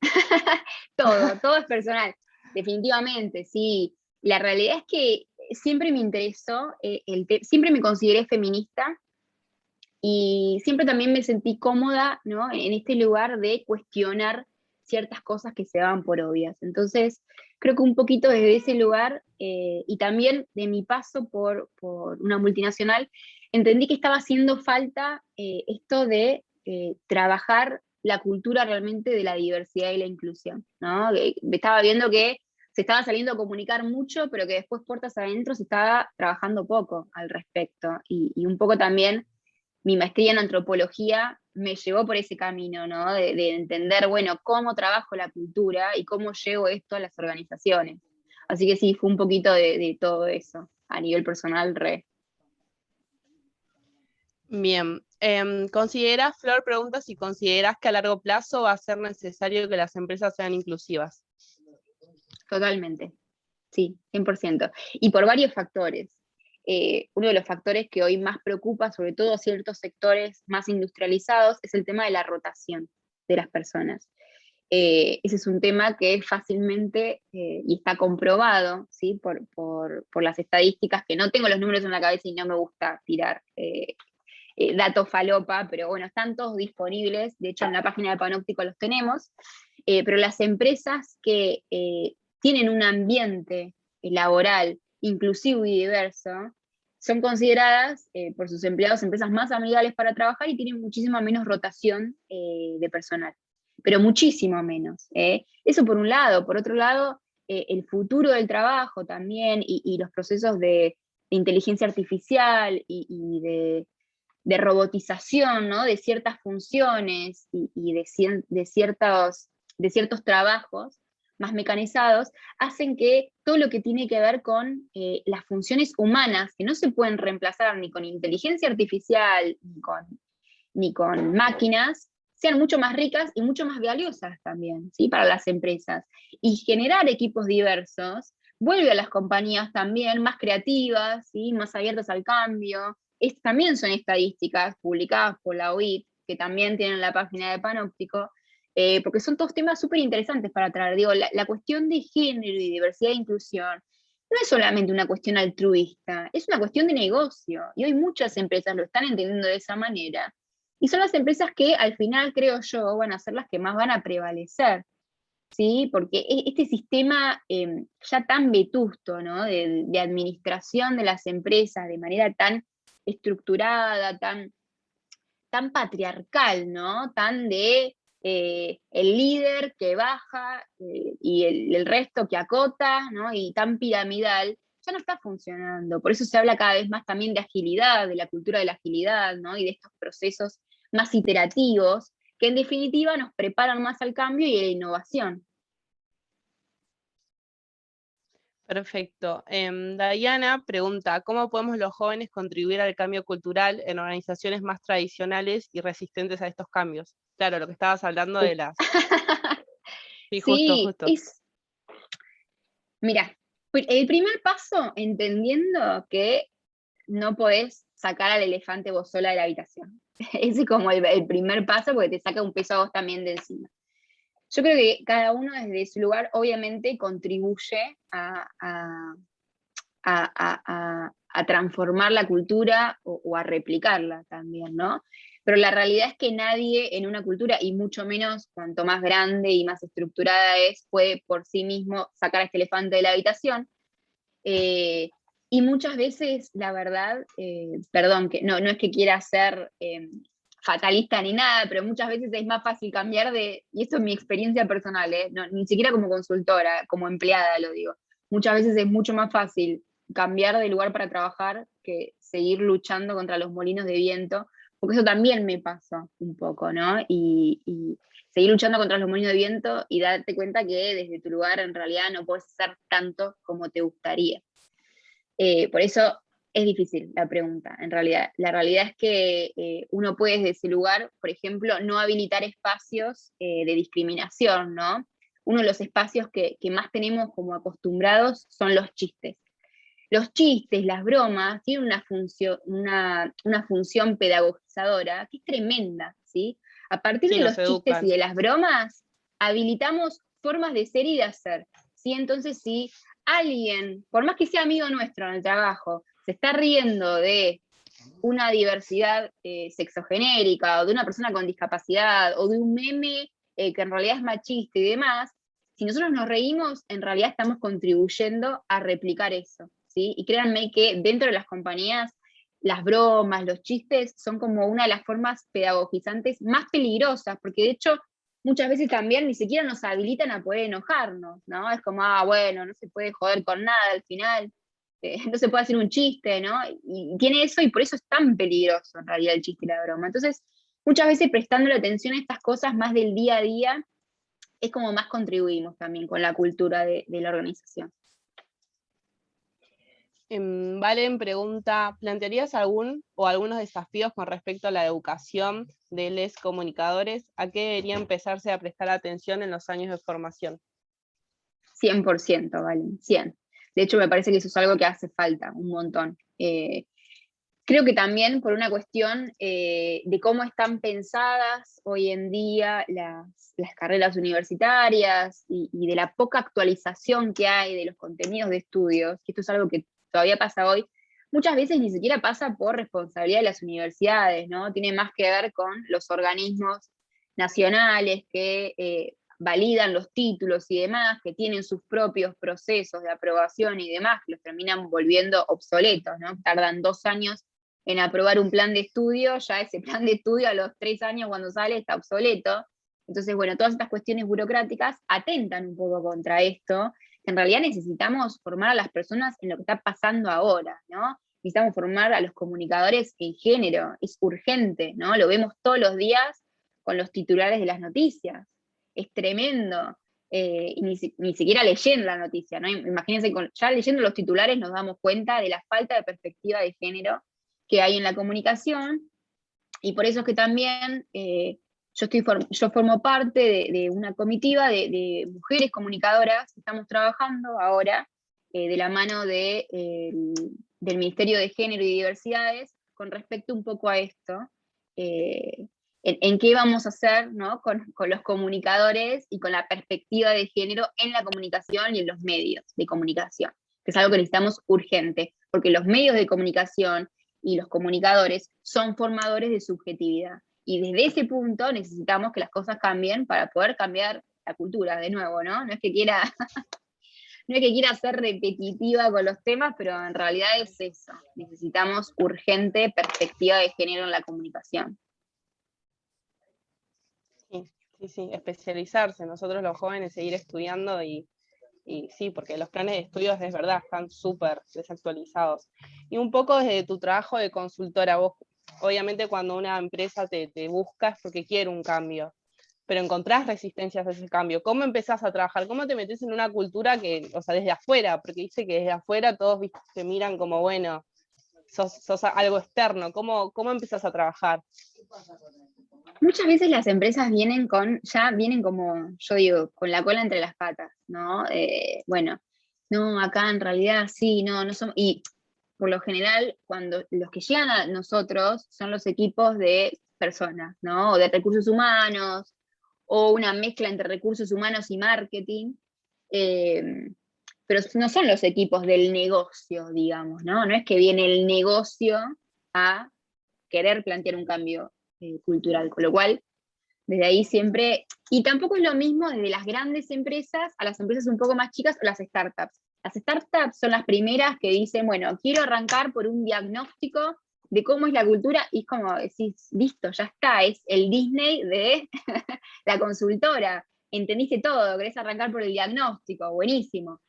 todo es personal, definitivamente, sí. La realidad es que siempre me interesó, siempre me consideré feminista, Y siempre también me sentí cómoda, ¿no? En este lugar de cuestionar ciertas cosas que se daban por obvias. Entonces, creo que un poquito desde ese lugar y también de mi paso por una multinacional, entendí que estaba haciendo falta esto de trabajar la cultura realmente de la diversidad y la inclusión, ¿no? Estaba viendo que se estaba saliendo a comunicar mucho, pero que después puertas adentro se estaba trabajando poco al respecto. Y un poco también mi maestría en antropología me llevó por ese camino, ¿no? De entender, bueno, cómo trabajo la cultura y cómo llevo esto a las organizaciones. Así que sí, fue un poquito de todo eso, a nivel personal, re. Bien. Flor pregunta si consideras que a largo plazo va a ser necesario que las empresas sean inclusivas. Totalmente, sí, 100%. Y por varios factores. Uno de los factores que hoy más preocupa, sobre todo a ciertos sectores más industrializados, es el tema de la rotación de las personas. Ese es un tema que fácilmente, y está comprobado, ¿sí? por las estadísticas, que no tengo los números en la cabeza y no me gusta tirar datos falopa, pero bueno, están todos disponibles, de hecho en la página de Panóptico los tenemos, pero las empresas que tienen un ambiente laboral inclusivo y diverso, son consideradas por sus empleados empresas más amigables para trabajar y tienen muchísima menos rotación de personal, pero muchísimo menos. Eso por un lado. Por otro lado, el futuro del trabajo también y los procesos de inteligencia artificial y de robotización, ¿no? De ciertas funciones y de ciertos trabajos más mecanizados, hacen que todo lo que tiene que ver con las funciones humanas, que no se pueden reemplazar ni con inteligencia artificial, ni con máquinas, sean mucho más ricas y mucho más valiosas también, ¿sí? Para las empresas. Y generar equipos diversos vuelve a las compañías también más creativas, ¿sí? Más abiertas al cambio. También son estadísticas publicadas por la OIT, que también tienen la página de Panóptico, porque son todos temas súper interesantes para traer. Digo, la cuestión de género y diversidad e inclusión no es solamente una cuestión altruista, es una cuestión de negocio. Y hoy muchas empresas lo están entendiendo de esa manera. Y son las empresas que al final, creo yo, van a ser las que más van a prevalecer, ¿sí? Porque este sistema ya tan vetusto, ¿no? de administración de las empresas de manera tan estructurada, tan patriarcal, ¿no? Tan de el líder que baja y el resto que acota, ¿no? Y tan piramidal, ya no está funcionando. Por eso se habla cada vez más también de agilidad, de la cultura de la agilidad, ¿no? Y de estos procesos más iterativos, que en definitiva nos preparan más al cambio y a la innovación. Perfecto. Diana pregunta, ¿cómo podemos los jóvenes contribuir al cambio cultural en organizaciones más tradicionales y resistentes a estos cambios? Claro, lo que estabas hablando de las... Sí, justo. Mira, el primer paso, entendiendo que no podés sacar al elefante vos sola de la habitación. Ese es como el primer paso, porque te saca un peso a vos también de encima. Yo creo que cada uno desde su lugar obviamente contribuye a transformar la cultura o a replicarla también, ¿no? Pero la realidad es que nadie en una cultura, y mucho menos cuanto más grande y más estructurada es, puede por sí mismo sacar a este elefante de la habitación. Y muchas veces, la verdad, perdón, que no es que quiera ser fatalista ni nada, pero muchas veces es más fácil cambiar y esto es mi experiencia personal, ni siquiera como consultora, como empleada lo digo, muchas veces es mucho más fácil cambiar de lugar para trabajar que seguir luchando contra los molinos de viento, porque eso también me pasó un poco, ¿no? Y seguir luchando contra los molinos de viento y darte cuenta que desde tu lugar en realidad no puedes hacer tanto como te gustaría. Por eso es difícil la pregunta, en realidad. La realidad es que uno puede desde ese lugar, por ejemplo, no habilitar espacios de discriminación, ¿no? Uno de los espacios que más tenemos como acostumbrados son los chistes. Los chistes, las bromas, tienen una función pedagogizadora que es tremenda, ¿sí? A partir de los chistes y de las bromas, habilitamos formas de ser y de hacer, ¿sí? Entonces, si alguien, por más que sea amigo nuestro en el trabajo, se está riendo de una diversidad sexogenérica, o de una persona con discapacidad, o de un meme que en realidad es machista y demás, si nosotros nos reímos, en realidad estamos contribuyendo a replicar eso, ¿sí? Y créanme que dentro de las compañías, las bromas, los chistes, son como una de las formas pedagogizantes más peligrosas, porque de hecho, muchas veces también ni siquiera nos habilitan a poder enojarnos, ¿no? Es como, bueno, no se puede joder con nada al final, no se puede hacer un chiste, ¿no? Y tiene eso, y por eso es tan peligroso en realidad el chiste y la broma. Entonces, muchas veces prestando atención a estas cosas más del día a día, es como más contribuimos también con la cultura de la organización. Valen pregunta, ¿plantearías algún o algunos desafíos con respecto a la educación de los comunicadores? ¿A qué debería empezarse a prestar atención en los años de formación? 100%, Valen, 100. De hecho, me parece que eso es algo que hace falta un montón. Creo que también por una cuestión de cómo están pensadas hoy en día las carreras universitarias y de la poca actualización que hay de los contenidos de estudios, que esto es algo que todavía pasa hoy, muchas veces ni siquiera pasa por responsabilidad de las universidades, ¿no? Tiene más que ver con los organismos nacionales que validan los títulos y demás, que tienen sus propios procesos de aprobación y demás, que los terminan volviendo obsoletos, ¿no? Tardan 2 años en aprobar un plan de estudio, ya ese plan de estudio a los 3 años cuando sale está obsoleto. Entonces, bueno, todas estas cuestiones burocráticas atentan un poco contra esto. En realidad necesitamos formar a las personas en lo que está pasando ahora, ¿no? Necesitamos formar a los comunicadores en género, es urgente, ¿no? Lo vemos todos los días con los titulares de las noticias. Es tremendo. Y ni siquiera leyendo la noticia, ¿no? Imagínense, ya leyendo los titulares nos damos cuenta de la falta de perspectiva de género que hay en la comunicación, y por eso es que también yo formo parte de una comitiva de mujeres comunicadoras que estamos trabajando ahora de la mano del Ministerio de Género y Diversidades con respecto un poco a esto, en qué vamos a hacer, ¿no? con los comunicadores y con la perspectiva de género en la comunicación y en los medios de comunicación, que es algo que necesitamos urgente, porque los medios de comunicación y los comunicadores son formadores de subjetividad. Y desde ese punto necesitamos que las cosas cambien para poder cambiar la cultura, de nuevo, ¿no? No es que quiera, no es que quiera ser repetitiva con los temas, pero en realidad es eso. Necesitamos urgente perspectiva de género en la comunicación. Sí, especializarse. Nosotros los jóvenes seguir estudiando y sí, porque los planes de estudios es verdad, están súper desactualizados. Y un poco desde tu trabajo de consultora, vos, obviamente cuando una empresa te busca es porque quiere un cambio, pero encontrás resistencias a ese cambio. ¿Cómo empezás a trabajar? ¿Cómo te metes en una cultura que, o sea, desde afuera? Porque dice que desde afuera todos te miran como, bueno, sos algo externo. ¿Cómo empezás a trabajar? Muchas veces las empresas vienen como, yo digo, con la cola entre las patas, ¿no? Bueno, no, acá en realidad sí, no somos, y por lo general, cuando los que llegan a nosotros son los equipos de personas, ¿no? O de recursos humanos, o una mezcla entre recursos humanos y marketing, pero no son los equipos del negocio, digamos, ¿no? No es que viene el negocio a querer plantear un cambio cultural, con lo cual desde ahí siempre, y tampoco es lo mismo desde las grandes empresas a las empresas un poco más chicas o las startups. Las startups son las primeras que dicen, bueno, quiero arrancar por un diagnóstico de cómo es la cultura, y es como decís, listo, ya está, es el Disney de la consultora, entendiste todo, querés arrancar por el diagnóstico, buenísimo.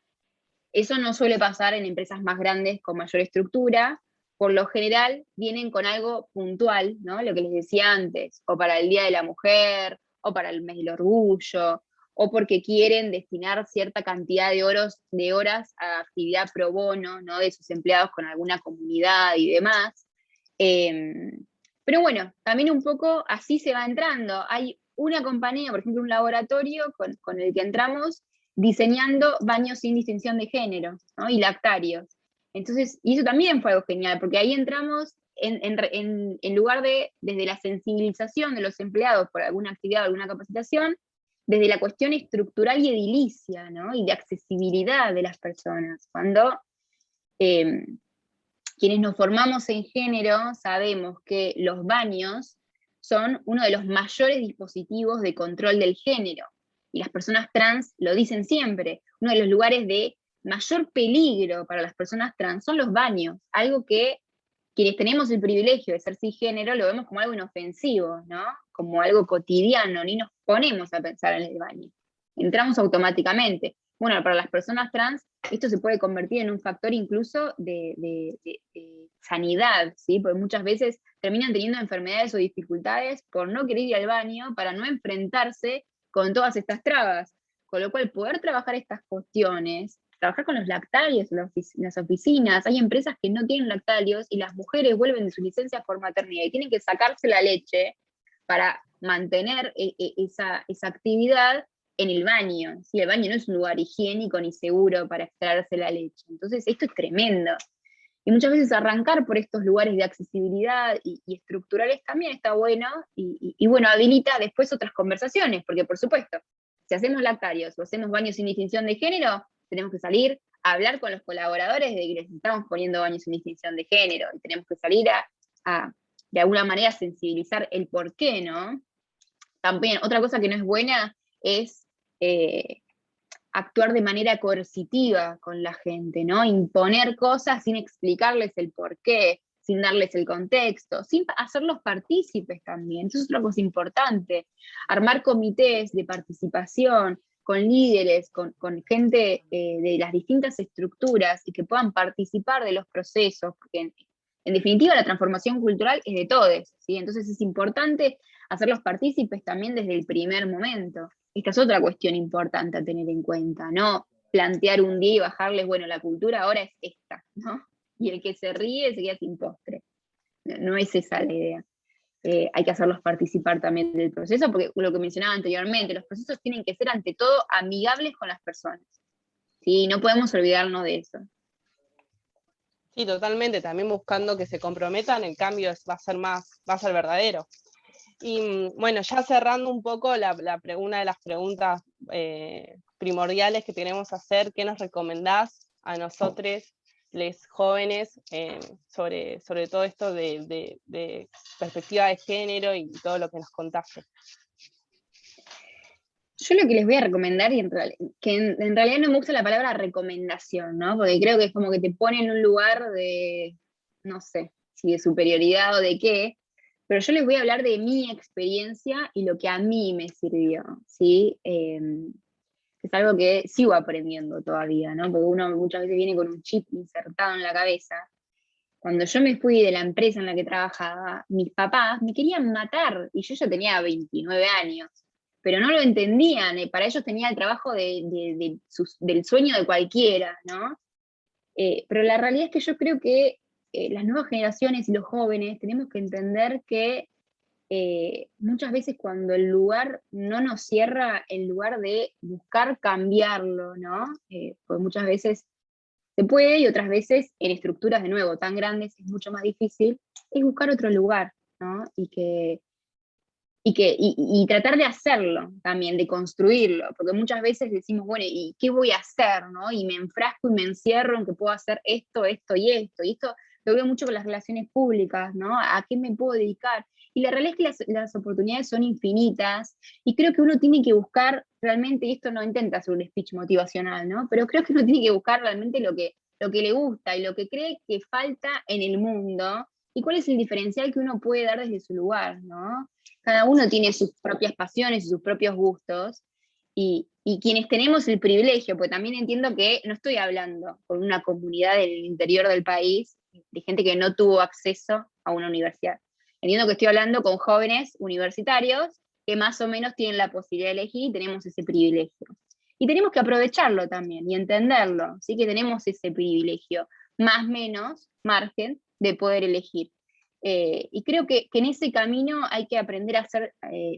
Eso no suele pasar en empresas más grandes con mayor estructura. Por lo general vienen con algo puntual, ¿no? Lo que les decía antes, o para el Día de la Mujer, o para el Mes del Orgullo, o porque quieren destinar cierta cantidad de horas a actividad pro bono, ¿no? De sus empleados con alguna comunidad y demás. Pero bueno, también un poco así se va entrando. Hay una compañía, por ejemplo, un laboratorio con el que entramos diseñando baños sin distinción de género, ¿no? Y lactarios. Entonces, y eso también fue algo genial, porque ahí entramos en lugar de, desde la sensibilización de los empleados por alguna actividad o alguna capacitación, desde la cuestión estructural y edilicia, ¿no? Y de accesibilidad de las personas. Cuando quienes nos formamos en género sabemos que los baños son uno de los mayores dispositivos de control del género. Y las personas trans lo dicen siempre, uno de los lugares de mayor peligro para las personas trans son los baños, algo que quienes tenemos el privilegio de ser cisgénero lo vemos como algo inofensivo, ¿no? Como algo cotidiano, ni nos ponemos a pensar en el baño. Entramos automáticamente. Bueno, para las personas trans esto se puede convertir en un factor incluso de sanidad, ¿sí? Porque muchas veces terminan teniendo enfermedades o dificultades por no querer ir al baño, para no enfrentarse con todas estas trabas. Con lo cual, poder trabajar estas cuestiones, trabajar con los lactarios en las oficinas, hay empresas que no tienen lactarios y las mujeres vuelven de sus licencias por maternidad y tienen que sacarse la leche para mantener esa actividad en el baño. ¿Sí? El baño no es un lugar higiénico ni seguro para extraerse la leche. Entonces, esto es tremendo. Y muchas veces arrancar por estos lugares de accesibilidad y estructurales también está bueno, y bueno, habilita después otras conversaciones, porque por supuesto, si hacemos lactarios o hacemos baños sin distinción de género, tenemos que salir a hablar con los colaboradores de que les estamos poniendo baños sin distinción de género, y tenemos que salir a de alguna manera, sensibilizar el por qué, ¿no? También, otra cosa que no es buena es actuar de manera coercitiva con la gente, ¿no? Imponer cosas sin explicarles el por qué, sin darles el contexto, sin hacerlos partícipes también. Eso es otra cosa importante. Armar comités de participación con líderes, con gente de las distintas estructuras y que puedan participar de los procesos, porque en definitiva la transformación cultural es de todos, ¿sí? Entonces es importante hacerlos partícipes también desde el primer momento. Esta es otra cuestión importante a tener en cuenta, no plantear un día y bajarles, bueno, la cultura ahora es esta, ¿no? Y el que se ríe se queda sin postre. No es esa la idea. Hay que hacerlos participar también del proceso, porque lo que mencionaba anteriormente, los procesos tienen que ser ante todo amigables con las personas, ¿sí? No podemos olvidarnos de eso. Sí, totalmente, también buscando que se comprometan, el cambio va a ser verdadero. Y bueno, ya cerrando un poco una de las preguntas primordiales que queremos hacer, ¿qué nos recomendás a nosotros, les jóvenes, sobre todo esto de perspectiva de género y todo lo que nos contaste? Yo lo que les voy a recomendar, que en realidad no me gusta la palabra recomendación, ¿no? Porque creo que es como que te pone en un lugar de, no sé, si de superioridad o de qué, pero yo les voy a hablar de mi experiencia y lo que a mí me sirvió, ¿sí? Es algo que sigo aprendiendo todavía, ¿no? Porque uno muchas veces viene con un chip insertado en la cabeza. Cuando yo me fui de la empresa en la que trabajaba, mis papás me querían matar, y yo ya tenía 29 años, pero no lo entendían, para ellos tenía el trabajo del sueño de cualquiera, ¿no? Pero la realidad es que yo creo que las nuevas generaciones y los jóvenes tenemos que entender que muchas veces cuando el lugar no nos cierra, en lugar de buscar cambiarlo, ¿no? Pues muchas veces se puede, y otras veces en estructuras de nuevo tan grandes es mucho más difícil, es buscar otro lugar, ¿no? Y tratar de hacerlo también, de construirlo, porque muchas veces decimos, bueno, ¿y qué voy a hacer? ¿No? Y me enfrasco y me encierro en que puedo hacer esto, esto y esto, y esto lo veo mucho con las relaciones públicas, ¿no? ¿A qué me puedo dedicar? Y la realidad es que las oportunidades son infinitas, y creo que uno tiene que buscar realmente, y esto no intenta hacer un speech motivacional, ¿no? Pero creo que uno tiene que buscar realmente lo que le gusta y lo que cree que falta en el mundo, y cuál es el diferencial que uno puede dar desde su lugar, ¿no? Cada uno tiene sus propias pasiones y sus propios gustos, y quienes tenemos el privilegio, pues también entiendo que no estoy hablando con una comunidad del interior del país, de gente que no tuvo acceso a una universidad. Entiendo que estoy hablando con jóvenes universitarios que más o menos tienen la posibilidad de elegir y tenemos ese privilegio. Y tenemos que aprovecharlo también y entenderlo, ¿sí? Que tenemos ese privilegio, más o menos margen de poder elegir. Y creo que en ese camino hay que aprender a ser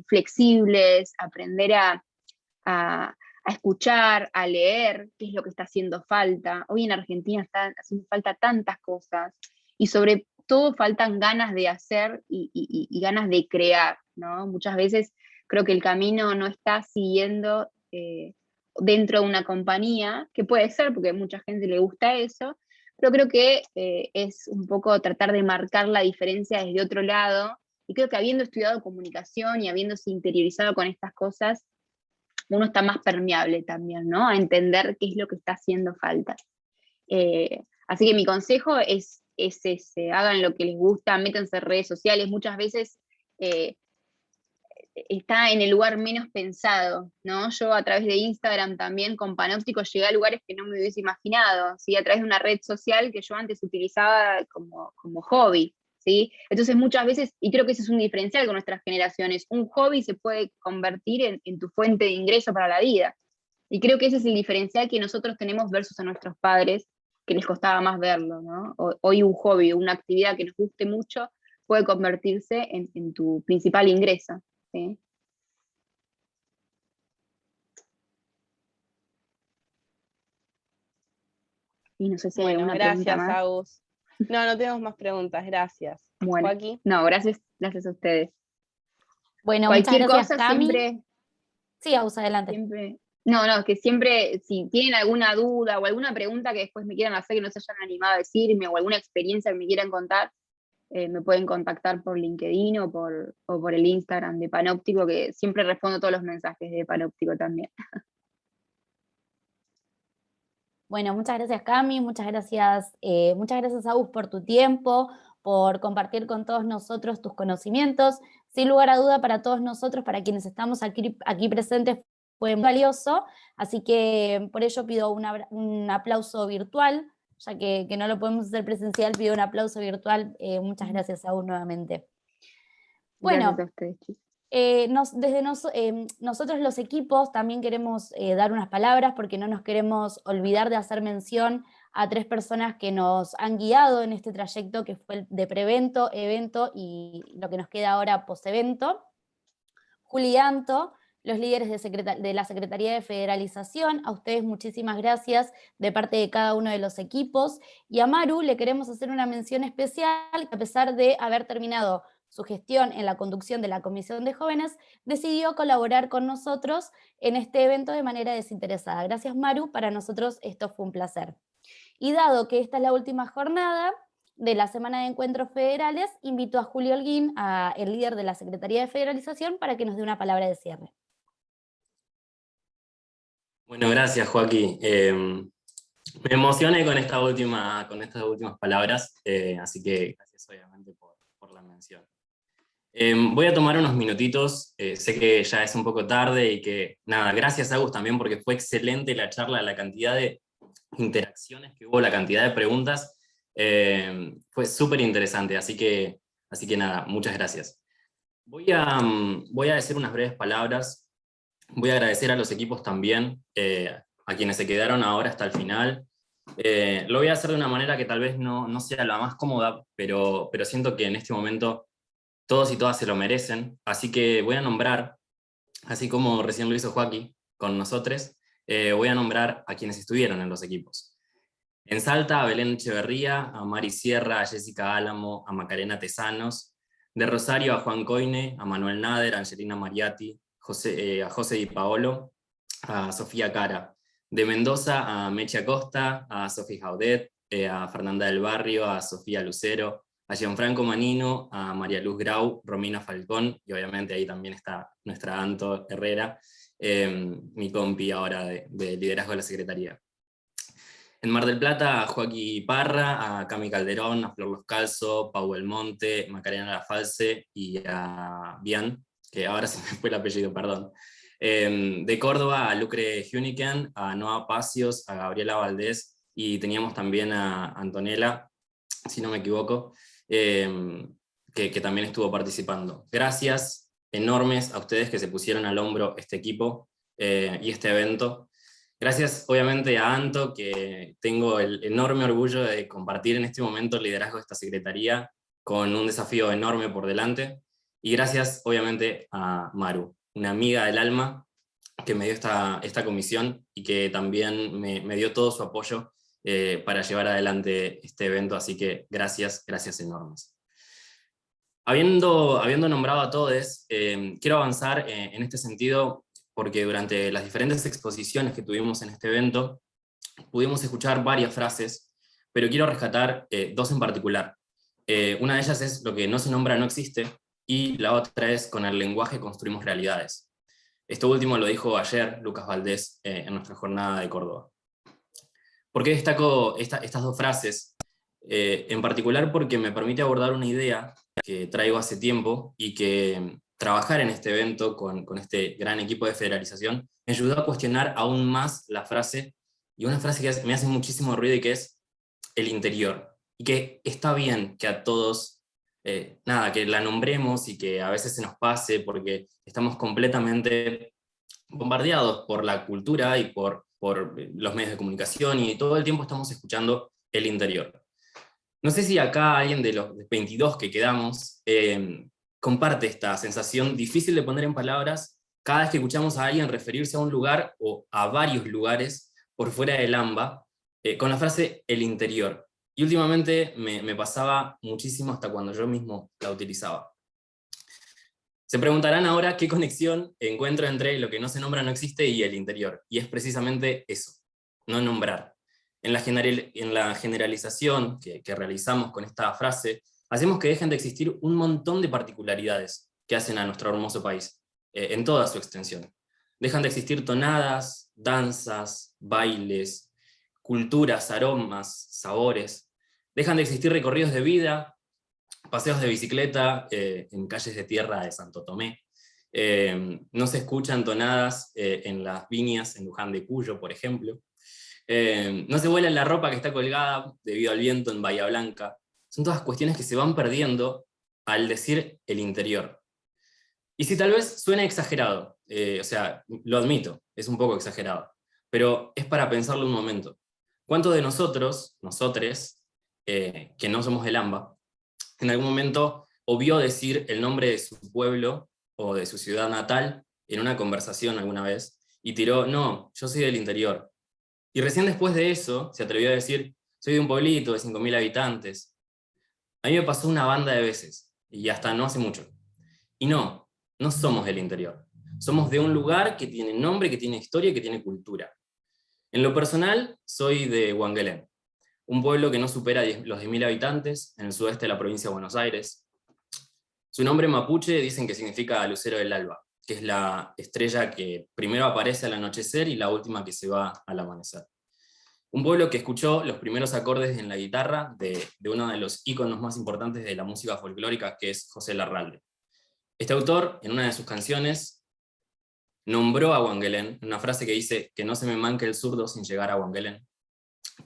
flexibles, aprender a escuchar, a leer qué es lo que está haciendo falta. Hoy en Argentina están haciendo falta tantas cosas, y sobre todo faltan ganas de hacer y ganas de crear, ¿no? Muchas veces creo que el camino no está siguiendo dentro de una compañía, que puede ser porque a mucha gente le gusta eso, pero creo que es un poco tratar de marcar la diferencia desde otro lado, y creo que habiendo estudiado comunicación y habiéndose interiorizado con estas cosas, uno está más permeable también, ¿no? A entender qué es lo que está haciendo falta. Así que mi consejo es ese, hagan lo que les gusta, métanse en redes sociales, muchas veces está en el lugar menos pensado, ¿no? Yo a través de Instagram también con Panóptico llegué a lugares que no me hubiese imaginado, ¿sí? A través de una red social que yo antes utilizaba como hobby, ¿sí? Entonces muchas veces, y creo que ese es un diferencial con nuestras generaciones, un hobby se puede convertir en tu fuente de ingreso para la vida. Y creo que ese es el diferencial que nosotros tenemos versus a nuestros padres, que les costaba más verlo, ¿no? Hoy un hobby, una actividad que nos guste mucho, puede convertirse en tu principal ingreso, ¿sí? Y no sé si hay Bueno, alguna pregunta gracias, más. Agus. No tenemos más preguntas, gracias. Bueno, Joaquín. no, gracias a ustedes. Bueno, muchas Cualquier gracias, cosa Cami. siempre, Sí, Agus, adelante. no, que siempre, si tienen alguna duda o alguna pregunta que después me quieran hacer que no se hayan animado a decirme, o alguna experiencia que me quieran contar, me pueden contactar por LinkedIn o por el Instagram de Panóptico, que siempre respondo todos los mensajes de Panóptico también. Bueno, muchas gracias, Cami, muchas gracias, Agus, por tu tiempo, por compartir con todos nosotros tus conocimientos. Sin lugar a duda, para todos nosotros, para quienes estamos aquí presentes, fue muy valioso, así que por ello pido un aplauso virtual, ya que no lo podemos hacer presencial, pido un aplauso virtual. Muchas gracias, Agus, nuevamente. Bueno, Gracias a ustedes, chicos. Nosotros los equipos también queremos dar unas palabras, porque no nos queremos olvidar de hacer mención a 3 personas que nos han guiado en este trayecto, que fue el de prevento, evento y lo que nos queda ahora post-evento. Juli y Anto, los líderes de la Secretaría de Federalización, a ustedes muchísimas gracias de parte de cada uno de los equipos. Y a Maru le queremos hacer una mención especial, que a pesar de haber terminado su gestión en la conducción de la Comisión de Jóvenes, decidió colaborar con nosotros en este evento de manera desinteresada. Gracias, Maru, para nosotros esto fue un placer. Y dado que esta es la última jornada de la Semana de Encuentros Federales, invito a Julio Holguín, el líder de la Secretaría de Federalización, para que nos dé una palabra de cierre. Bueno, gracias, Joaquín. Me emocioné con estas últimas palabras, así que gracias obviamente por la mención. Voy a tomar unos minutitos, sé que ya es un poco tarde y que, nada, gracias Agus también porque fue excelente la charla, la cantidad de interacciones que hubo, la cantidad de preguntas, fue súper interesante, así que nada, muchas gracias. Voy a decir unas breves palabras, voy a agradecer a los equipos también, a quienes se quedaron ahora hasta el final. Lo voy a hacer de una manera que tal vez no sea la más cómoda, pero siento que en este momento todos y todas se lo merecen, así que voy a nombrar, así como recién lo hizo Joaquín con nosotros, voy a nombrar a quienes estuvieron en los equipos. En Salta, a Belén Echeverría, a Mari Sierra, a Jessica Álamo, a Macarena Tesanos. De Rosario, a Juan Coine, a Manuel Nader, a Angelina Mariatti, a José Di Paolo, a Sofía Cara. De Mendoza, a Mechi Acosta, a Sofía Jaudet, a Fernanda del Barrio, a Sofía Lucero, a Gianfranco Manino, a María Luz Grau, Romina Falcón, y obviamente ahí también está nuestra Anto Herrera, mi compi ahora de liderazgo de la Secretaría. En Mar del Plata, a Joaquín Parra, a Cami Calderón, a Flor Los Calzo, Pau Belmonte, Macarena Lafalce y a Bian, que ahora se me fue el apellido, perdón. De Córdoba, a Lucre Huniken, a Noa Pacios, a Gabriela Valdés, y teníamos también a Antonella, si no me equivoco, que también estuvo participando. Gracias enormes a ustedes que se pusieron al hombro este equipo y este evento. Gracias obviamente a Anto, que tengo el enorme orgullo de compartir en este momento el liderazgo de esta secretaría con un desafío enorme por delante. Y gracias obviamente a Maru, una amiga del alma que me dio esta comisión y que también me dio todo su apoyo para llevar adelante este evento, así que gracias enormes. Habiendo nombrado a todos, quiero avanzar en este sentido porque durante las diferentes exposiciones que tuvimos en este evento, pudimos escuchar varias frases pero quiero rescatar dos en particular. Una de ellas es lo que no se nombra no existe, y la otra es con el lenguaje construimos realidades. Esto último lo dijo ayer Lucas Valdés en nuestra jornada de Córdoba. ¿Por qué destaco estas dos frases? En particular porque me permite abordar una idea que traigo hace tiempo y que trabajar en este evento con este gran equipo de federalización me ayudó a cuestionar aún más la frase, y una frase que me hace muchísimo ruido y que es el interior. Y que está bien que a todos, que la nombremos y que a veces se nos pase porque estamos completamente bombardeados por la cultura y por los medios de comunicación, y todo el tiempo estamos escuchando el interior. No sé si acá alguien de los 22 que quedamos comparte esta sensación difícil de poner en palabras cada vez que escuchamos a alguien referirse a un lugar o a varios lugares por fuera del AMBA con la frase el interior. Y últimamente me pasaba muchísimo hasta cuando yo mismo la utilizaba. Se preguntarán ahora qué conexión encuentro entre lo que no se nombra no existe y el interior. Y es precisamente eso, no nombrar. En la generalización que realizamos con esta frase, hacemos que dejen de existir un montón de particularidades que hacen a nuestro hermoso país, en toda su extensión. Dejan de existir tonadas, danzas, bailes, culturas, aromas, sabores. Dejan de existir recorridos de vida, paseos de bicicleta en calles de tierra de Santo Tomé. No se escuchan tonadas en las viñas en Luján de Cuyo, por ejemplo. No se vuela la ropa que está colgada debido al viento en Bahía Blanca. Son todas cuestiones que se van perdiendo al decir el interior. Y si tal vez suena exagerado, lo admito, es un poco exagerado, pero es para pensarlo un momento. ¿Cuántos de nosotros, nosotres, que no somos del AMBA, en algún momento obvió decir el nombre de su pueblo o de su ciudad natal en una conversación alguna vez y tiró, no, yo soy del interior? Y recién después de eso se atrevió a decir, soy de un pueblito de 5.000 habitantes. A mí me pasó una banda de veces, y hasta no hace mucho. Y no somos del interior. Somos de un lugar que tiene nombre, que tiene historia y que tiene cultura. En lo personal, soy de Huanguelén, un pueblo que no supera los 10.000 habitantes, en el sudeste de la provincia de Buenos Aires. Su nombre mapuche dicen que significa lucero del alba, que es la estrella que primero aparece al anochecer y la última que se va al amanecer. Un pueblo que escuchó los primeros acordes en la guitarra de uno de los íconos más importantes de la música folclórica, que es José Larralde. Este autor, en una de sus canciones, nombró a Huanguelén, una frase que dice que no se me manque el zurdo sin llegar a Huanguelén.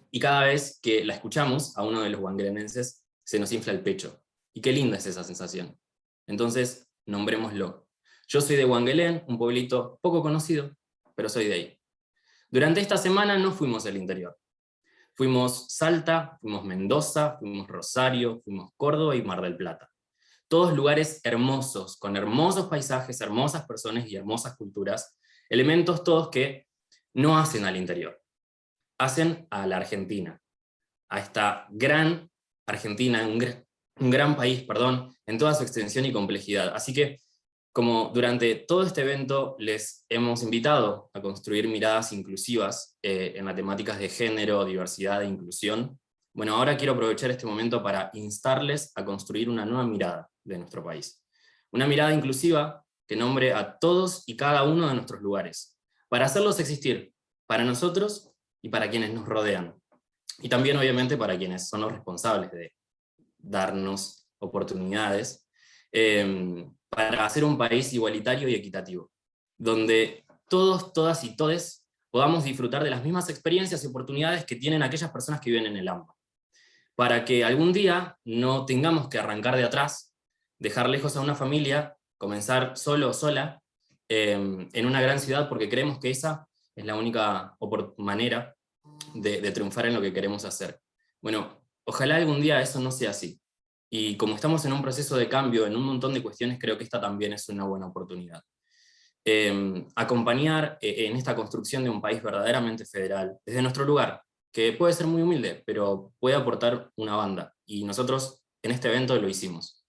Y cada vez que la escuchamos, a uno de los huanguelenenses se nos infla el pecho. Y qué linda es esa sensación. Entonces, nombrémoslo. Yo soy de Huanguelén, un pueblito poco conocido, pero soy de ahí. Durante esta semana no fuimos al interior. Fuimos Salta, fuimos Mendoza, fuimos Rosario, fuimos Córdoba y Mar del Plata. Todos lugares hermosos, con hermosos paisajes, hermosas personas y hermosas culturas, elementos todos que no hacen al interior, hacen a la Argentina, a esta gran Argentina, un gran país, en toda su extensión y complejidad. Así que, como durante todo este evento les hemos invitado a construir miradas inclusivas en las temáticas de género, diversidad e inclusión, bueno, ahora quiero aprovechar este momento para instarles a construir una nueva mirada de nuestro país. Una mirada inclusiva que nombre a todos y cada uno de nuestros lugares, para hacerlos existir, para nosotros y para quienes nos rodean. Y también, obviamente, para quienes son los responsables de darnos oportunidades, para hacer un país igualitario y equitativo, donde todos, todas y todes podamos disfrutar de las mismas experiencias y oportunidades que tienen aquellas personas que viven en el AMBA, para que algún día no tengamos que arrancar de atrás, dejar lejos a una familia, comenzar solo o sola en una gran ciudad, porque creemos que esa es la única manera de triunfar en lo que queremos hacer. Bueno, ojalá algún día eso no sea así. Y como estamos en un proceso de cambio en un montón de cuestiones, creo que esta también es una buena oportunidad. Acompañar en esta construcción de un país verdaderamente federal, desde nuestro lugar, que puede ser muy humilde, pero puede aportar una banda, y nosotros en este evento lo hicimos.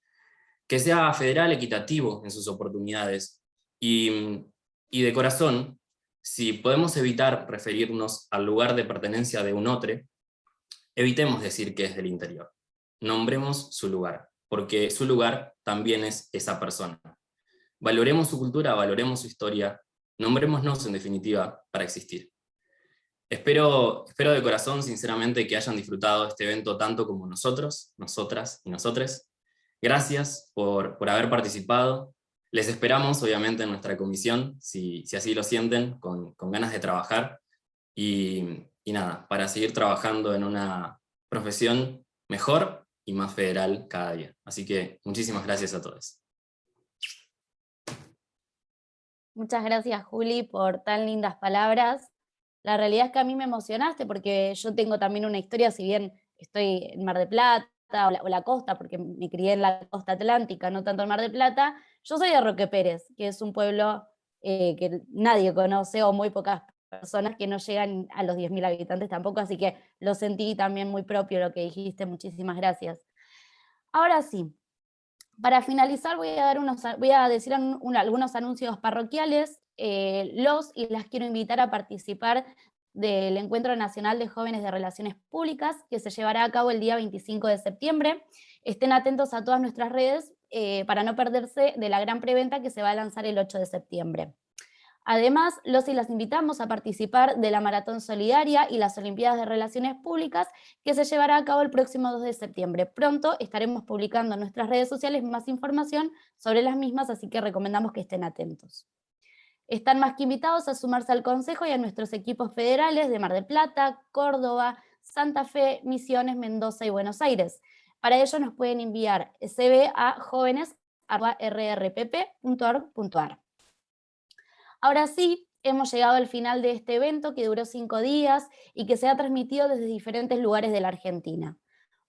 Que sea federal, equitativo en sus oportunidades, y de corazón, si podemos evitar referirnos al lugar de pertenencia de un otro, Evitemos decir que es del interior. Nombremos su lugar, porque su lugar también es esa persona. Valoremos su cultura, valoremos su historia, nombrémonos en definitiva para existir. Espero de corazón, sinceramente, que hayan disfrutado este evento tanto como nosotros, nosotras y nosotres. Gracias por haber participado. Les esperamos, obviamente, en nuestra comisión, si así lo sienten, con ganas de trabajar. Y nada, para seguir trabajando en una profesión mejor y más federal cada día. Así que muchísimas gracias a todos. Muchas gracias, Juli, por tan lindas palabras. La realidad es que a mí me emocionaste porque yo tengo también una historia, si bien estoy en Mar del Plata o la costa, porque me crié en la costa atlántica, no tanto en Mar del Plata, yo soy de Roque Pérez, que es un pueblo que nadie conoce o muy pocas personas, que no llegan a los 10.000 habitantes tampoco, así que lo sentí también muy propio lo que dijiste, muchísimas gracias. Ahora sí, para finalizar voy a decir algunos anuncios parroquiales. Los y las quiero invitar a participar del Encuentro Nacional de Jóvenes de Relaciones Públicas, que se llevará a cabo el día 25 de septiembre. Estén atentos a todas nuestras redes para no perderse de la gran preventa que se va a lanzar el 8 de septiembre. Además, los y las invitamos a participar de la Maratón Solidaria y las Olimpiadas de Relaciones Públicas, que se llevará a cabo el próximo 2 de septiembre. Pronto estaremos publicando en nuestras redes sociales más información sobre las mismas, así que recomendamos que estén atentos. Están más que invitados a sumarse al Consejo y a nuestros equipos federales de Mar del Plata, Córdoba, Santa Fe, Misiones, Mendoza y Buenos Aires. Para ello nos pueden enviar CV a jóvenes@rrpp.org.ar. Ahora sí, hemos llegado al final de este evento que duró 5 días y que se ha transmitido desde diferentes lugares de la Argentina.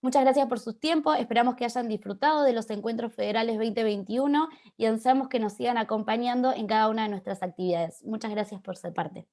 Muchas gracias por su tiempo, esperamos que hayan disfrutado de los Encuentros Federales 2021 y ansiamos que nos sigan acompañando en cada una de nuestras actividades. Muchas gracias por ser parte.